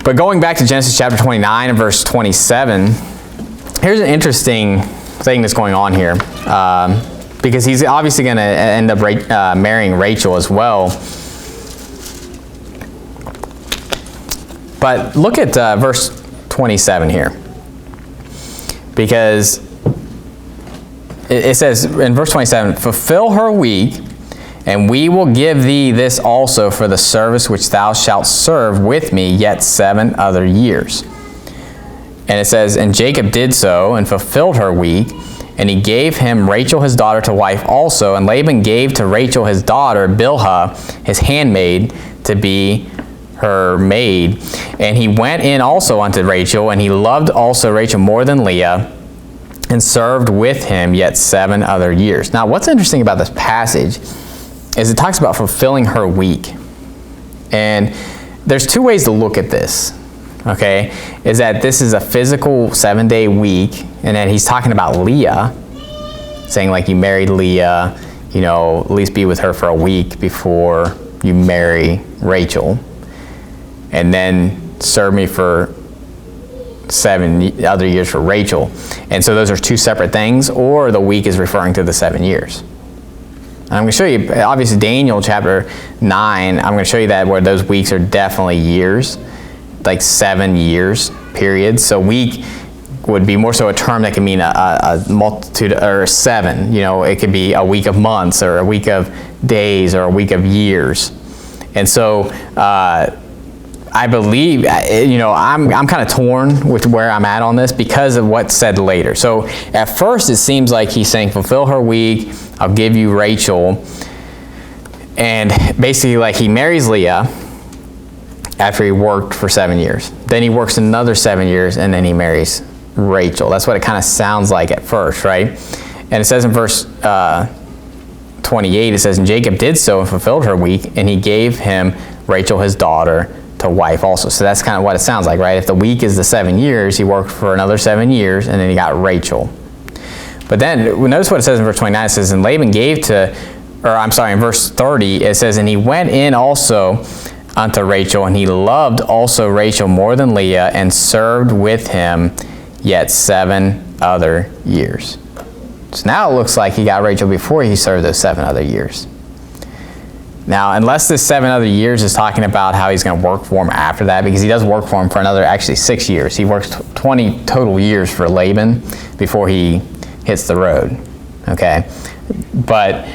but going back to Genesis chapter 29 and verse 27, here's an interesting thing that's going on here, because he's obviously going to end up marrying Rachel as well. But look at verse 27 here, because it says in verse 27, "Fulfill her week, and we will give thee this also for the service which thou shalt serve with me yet 7 other years." And it says, "And Jacob did so, and fulfilled her week, and he gave him Rachel his daughter to wife also. And Laban gave to Rachel his daughter Bilhah his handmaid to be her maid. And he went in also unto Rachel, and he loved also Rachel more than Leah, and served with him yet 7 other years." Now, what's interesting about this passage is it talks about fulfilling her week. And there's 2 ways to look at this, okay? Is that this is a physical 7-day week, and then he's talking about Leah, saying like, you married Leah, you know, at least be with her for a week before you marry Rachel. and then served me for 7 other years for Rachel. And so those are two separate things, or the week is referring to the 7 years. And I'm going to show you, obviously, Daniel chapter 9, I'm going to show you that where those weeks are definitely years, like 7 years periods. So week would be more so a term that can mean a multitude, or 7. You know, it could be a week of months, or a week of days, or a week of years. And so I believe, you know, I'm kind of torn with where I'm at on this because of what's said later. So at first it seems like he's saying, fulfill her week, I'll give you Rachel. And basically, like, he marries Leah after he worked for 7 years. Then he works another 7 years, and then he marries Rachel. That's what it kind of sounds like at first, right? And it says in verse 28, it says, and Jacob did so and fulfilled her week, and he gave him Rachel his daughter to wife also. So that's kind of what it sounds like, right? If the week is the 7 years, he worked for another 7 years, and then he got Rachel. But then, notice what it says in verse 29. It says, and Laban gave to, or I'm sorry, in verse 30, it says, and he went in also unto Rachel, and he loved also Rachel more than Leah, and served with him yet 7 other years. So now it looks like he got Rachel before he served those 7 other years. Now, unless this 7 other years is talking about how he's going to work for him after that, because he does work for him for another, actually 6 years. He works 20 total years for Laban before he hits the road, okay? But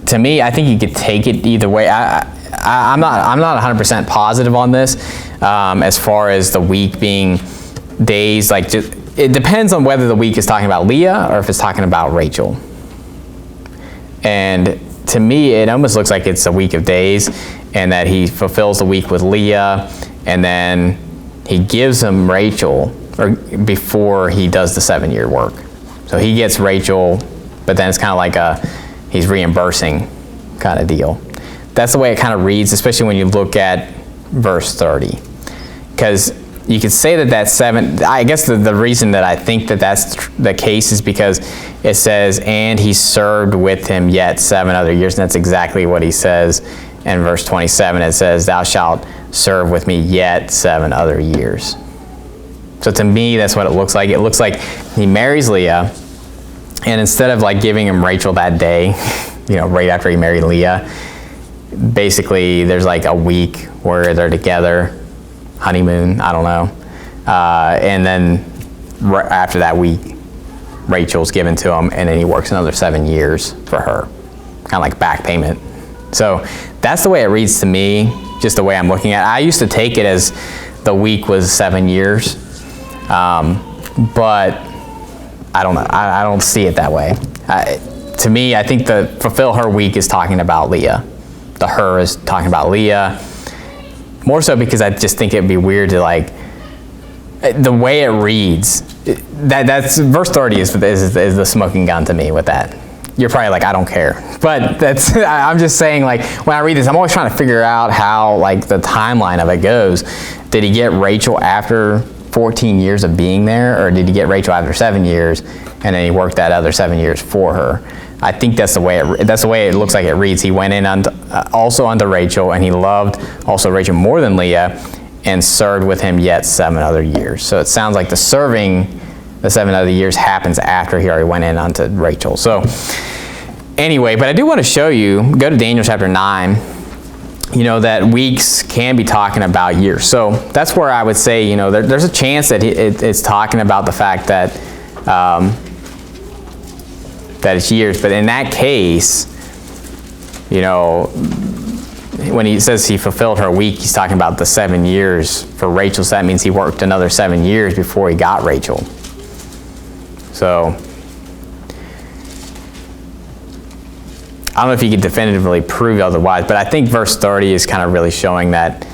to me, I think you could take it either way. I'm not 100% positive on this as far as the week being days. Like, just, it depends on whether the week is talking about Leah or if it's talking about Rachel. And to me, it almost looks like it's a week of days, and that he fulfills the week with Leah, and then he gives him Rachel before he does the 7-year work. So he gets Rachel, but then it's kind of like he's reimbursing kind of deal. That's the way it kind of reads, especially when you look at verse 30. Because you could say that 7, I guess the reason that I think that that's the case is because it says, and he served with him yet 7 other years. And that's exactly what he says in verse 27. It says, thou shalt serve with me yet 7 other years. So to me, that's what it looks like. It looks like he marries Leah, and instead of like giving him Rachel that day, you know, right after he married Leah, basically there's like a week where they're together, honeymoon, I don't know. And then after that week, Rachel's given to him, and then he works another 7 years for her, kind of like back payment. So that's the way it reads to me, just the way I'm looking at it. I used to take it as the week was 7 years, but I don't know. I don't see it that way. To me, I think the fulfill her week is talking about Leah. The her is talking about Leah. More so because I just think it'd be weird to, like, the way it reads, that's verse 30 is the smoking gun to me with that. You're probably like, I don't care. But that's, I'm just saying, like, when I read this, I'm always trying to figure out how, like, the timeline of it goes. Did he get Rachel after 14 years of being there, or did he get Rachel after 7 years, and then he worked that other 7 years for her? I think that's the way it looks like it reads. He went in also unto Rachel, and he loved also Rachel more than Leah, and served with him yet 7 other years. So it sounds like the serving, the 7 other years, happens after he already went in unto Rachel. So anyway, but I do want to show you, go to Daniel chapter 9, you know, that weeks can be talking about years. So that's where I would say, you know, there's a chance that it's talking about the fact that that it's years. But in that case, you know, when he says he fulfilled her week, he's talking about the 7 years for Rachel. So that means he worked another 7 years before he got Rachel. So I don't know if he could definitively prove otherwise, but I think verse 30 is kind of really showing that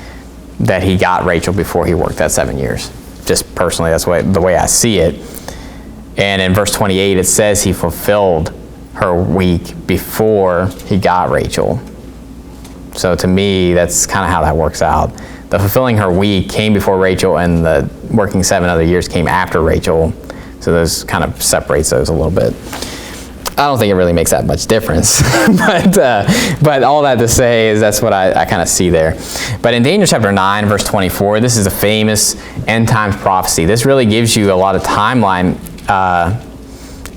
he got Rachel before he worked that 7 years. Just personally, that's the way I see it. And in verse 28, it says he fulfilled her week before he got Rachel. So to me, that's kind of how that works out. The fulfilling her week came before Rachel, and the working 7 other years came after Rachel. So those kind of separates those a little bit. I don't think it really makes that much difference. but all that to say is that's what I kind of see there. But in Daniel chapter 9, verse 24, this is a famous end times prophecy. This really gives you a lot of timeline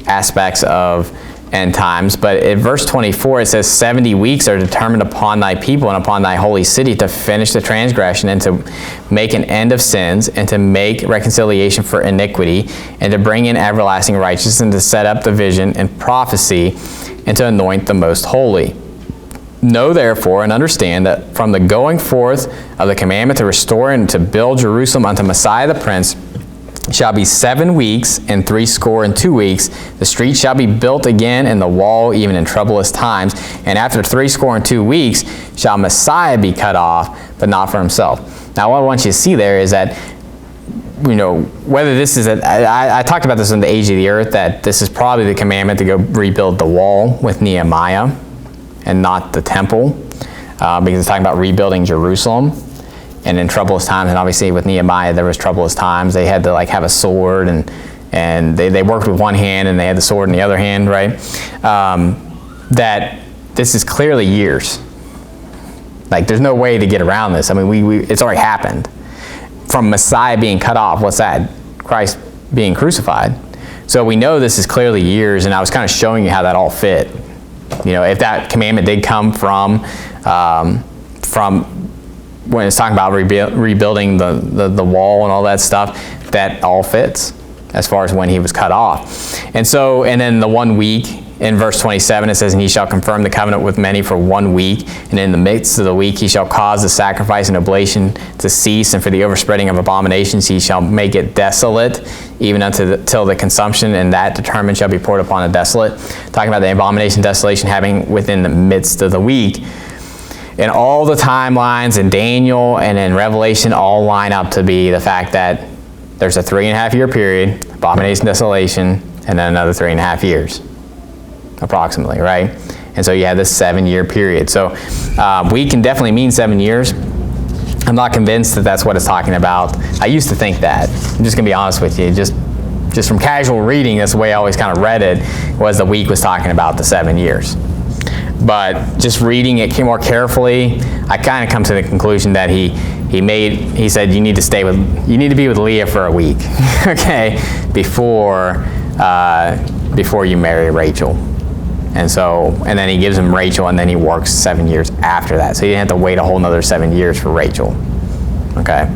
aspects of end times. But in verse 24, it says, 70 weeks are determined upon thy people and upon thy holy city to finish the transgression and to make an end of sins and to make reconciliation for iniquity and to bring in everlasting righteousness and to set up the vision and prophecy and to anoint the most holy. Know therefore and understand that from the going forth of the commandment to restore and to build Jerusalem unto Messiah the Prince shall be 7 weeks and 62 weeks. The street shall be built again, and the wall even in troublous times. And after 62 weeks shall Messiah be cut off, but not for himself. Now, what I want you to see there is that, whether this is, I talked about this in the Age of the Earth, that this is probably the commandment to go rebuild the wall with Nehemiah and not the temple, because it's talking about rebuilding Jerusalem. And in troublous times, and obviously with Nehemiah, there was troublous times. They had to have a sword, and they worked with one hand, and they had the sword in the other hand, right? That this is clearly years. There's no way to get around this. I mean, it's already happened. From Messiah being cut off, what's that? Christ being crucified. So we know this is clearly years, and I was kind of showing you how that all fit. If that commandment did come from when it's talking about rebuilding the wall and all that stuff, that all fits as far as when he was cut off. And then the 1 week, in verse 27, it says, and he shall confirm the covenant with many for 1 week, and in the midst of the week he shall cause the sacrifice and oblation to cease, and for the overspreading of abominations he shall make it desolate, even till the consumption, and that determined shall be poured upon the desolate. Talking about the abomination desolation having within the midst of the week. And all the timelines in Daniel and in Revelation all line up to be the fact that there's a 3.5 year period, abomination, desolation, and then another 3.5 years, approximately, right? And so you have this 7 year period. So week can definitely mean 7 years. I'm not convinced that that's what it's talking about. I used to think that. I'm just going to be honest with you. Just from casual reading, that's the way I always kind of read it, was the week was talking about the 7 years. But just reading it more carefully, I kind of come to the conclusion that he said you need to be with Leah for a week, okay, before you marry Rachel. And then he gives him Rachel, and then he works 7 years after that. So he didn't have to wait a whole another 7 years for Rachel. Okay.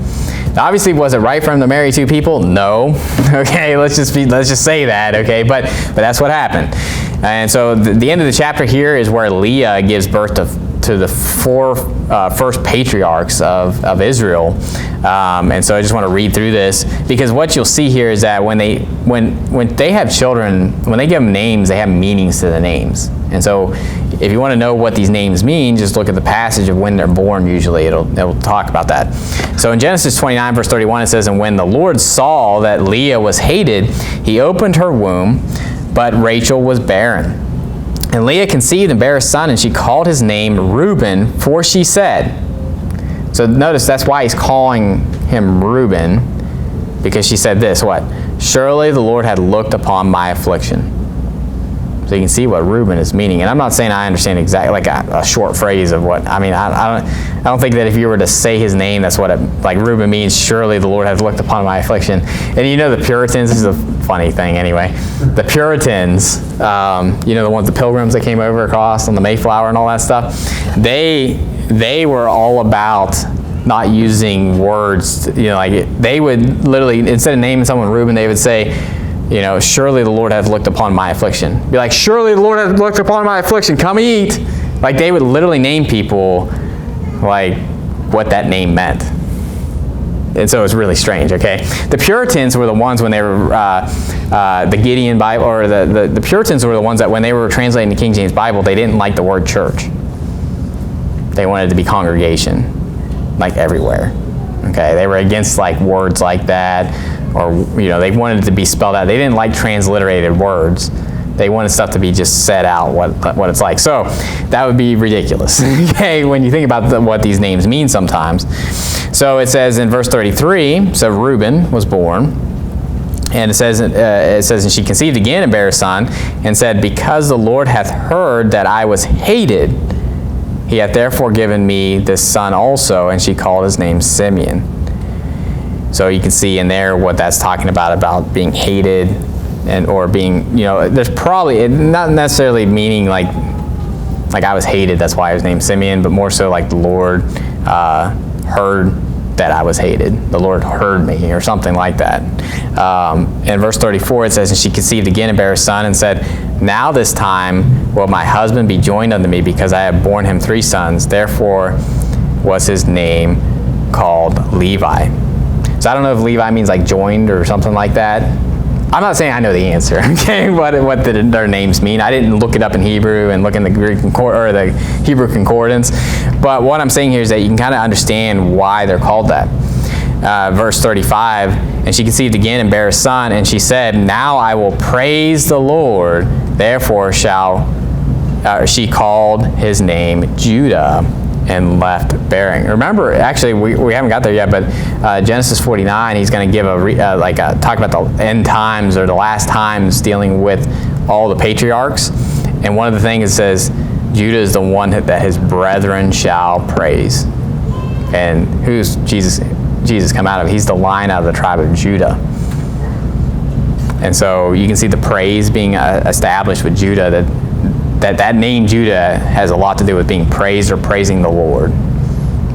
Now, obviously, was it right for him to marry two people? No. Okay, let's just say that. Okay, but that's what happened. And so the end of the chapter here is where Leah gives birth to the four first patriarchs of Israel. And so I just want to read through this, because what you'll see here is that when they have children, when they give them names, they have meanings to the names. And so if you want to know what these names mean, just look at the passage of when they're born. Usually it'll talk about that. So in Genesis 29 verse 31 it says, and when the Lord saw that Leah was hated, he opened her womb, but Rachel was barren. And Leah conceived and bare a son, and she called his name Reuben, for she said. So notice that's why he's calling him Reuben, because she said this, what? Surely the Lord had looked upon my affliction. So you can see what Reuben is meaning. And I'm not saying I understand exactly, a short phrase of what, I don't think that if you were to say his name, that's what Reuben means, surely the Lord has looked upon my affliction. And the Puritans, this is a funny thing anyway, the Puritans, the ones, the pilgrims that came over across on the Mayflower and all that stuff, they were all about not using words, they would literally, instead of naming someone Reuben, they would say, surely the Lord hath looked upon my affliction. Be like, surely the Lord hath looked upon my affliction, come eat. They would literally name people what that name meant. And so it's really strange, okay? The Puritans were the ones when they were, the Gideon Bible, or the Puritans were the ones that when they were translating the King James Bible, they didn't like the word church. They wanted it to be congregation, everywhere. Okay, they were against words like that, or they wanted it to be spelled out. They didn't like transliterated words. They wanted stuff to be just said out what it's like. So that would be ridiculous. Okay, when you think about what these names mean sometimes. So it says in verse 33, so Reuben was born, And it says, and she conceived again and bare a son, and said, because the Lord hath heard that I was hated, he hath therefore given me this son also. And she called his name Simeon. So you can see in there what that's talking about being hated, and or being, there's probably, not necessarily meaning like I was hated, that's why I was named Simeon, but more so like the Lord heard that I was hated. The Lord heard me, or something like that. In verse 34 it says, and she conceived again and bare a son, and said, now this time will my husband be joined unto me, because I have borne him 3 sons. Therefore was his name called Levi. So I don't know if Levi means like joined or something like that. I'm not saying I know the answer, okay, what their names mean. I didn't look it up in Hebrew and look in the Greek or the Hebrew concordance. But what I'm saying here is that you can kind of understand why they're called that. Verse 35, and she conceived again and bare a son, and she said, now I will praise the Lord. Therefore she called his name Judah, and left bearing. Remember, actually, we haven't got there yet, but Genesis 49, he's going to give talk about the end times, or the last times, dealing with all the patriarchs. And one of the things it says, Judah is the one that his brethren shall praise. And who's Jesus come out of? He's the line out of the tribe of Judah. And so you can see the praise being established with Judah, that name Judah has a lot to do with being praised or praising the Lord.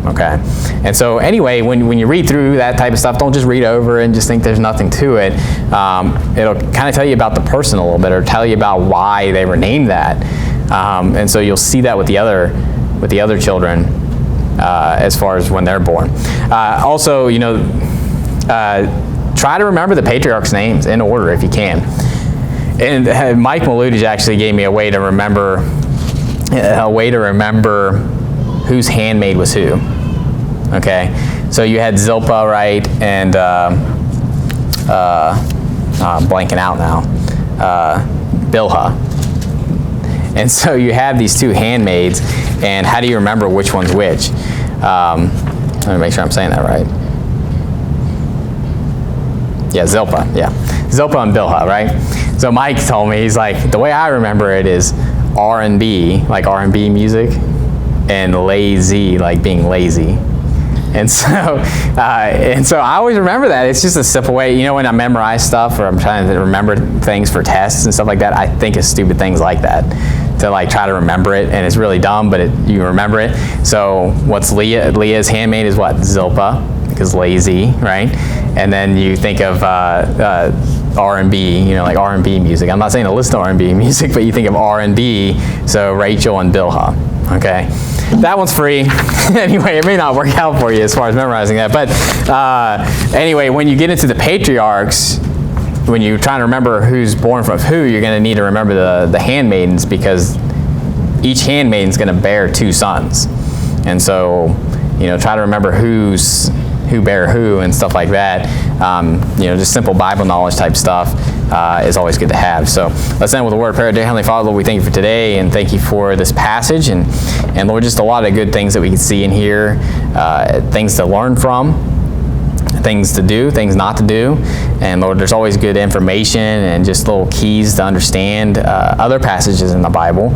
Okay? And so anyway, when you read through that type of stuff, don't just read over and just think there's nothing to it. It'll kind of tell you about the person a little bit, or tell you about why they were named that. And so you'll see that with the other children as far as when they're born. Also, try to remember the patriarchs' names in order if you can. And Mike Maludage actually gave me a way to remember whose handmaid was who. Okay, so you had Zilpah, right, and I'm blanking out now, Bilhah. And so you have these 2 handmaids, and how do you remember which one's which? Let me make sure I'm saying that right. Yeah, Zilpah, yeah. Zilpah and Bilhah, right? So Mike told me, he's like, the way I remember it is R&B, like R&B music, and lazy, like being lazy. And so I always remember that. It's just a simple way. When I memorize stuff, or I'm trying to remember things for tests and stuff like that, I think of stupid things like that to try to remember it. And it's really dumb, but you remember it. So what's Leah's handmaid is what? Zilpah, because lazy, right? And then you think of R&B, like R&B music. I'm not saying to listen to R&B music, but you think of R&B, so Rachel and Bilhah, okay? That one's free. Anyway, it may not work out for you as far as memorizing that, but anyway, when you get into the patriarchs, when you're trying to remember who's born from who, you're going to need to remember the handmaidens, because each handmaiden's going to bear 2 sons. And so, try to remember who bear who and stuff like that. Just simple Bible knowledge type stuff is always good to have. So let's end with a word of prayer. Dear Heavenly Father, Lord, we thank you for today, and thank you for this passage, and Lord, just a lot of good things that we can see in here, things to learn from, things to do, things not to do. And Lord, there's always good information and just little keys to understand other passages in the Bible.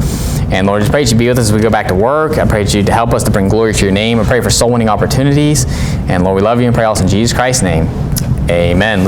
And Lord, just pray that you be with us as we go back to work. I pray that you to help us to bring glory to your name. I pray for soul winning opportunities. And Lord, we love you and pray also in Jesus Christ's name. Amen.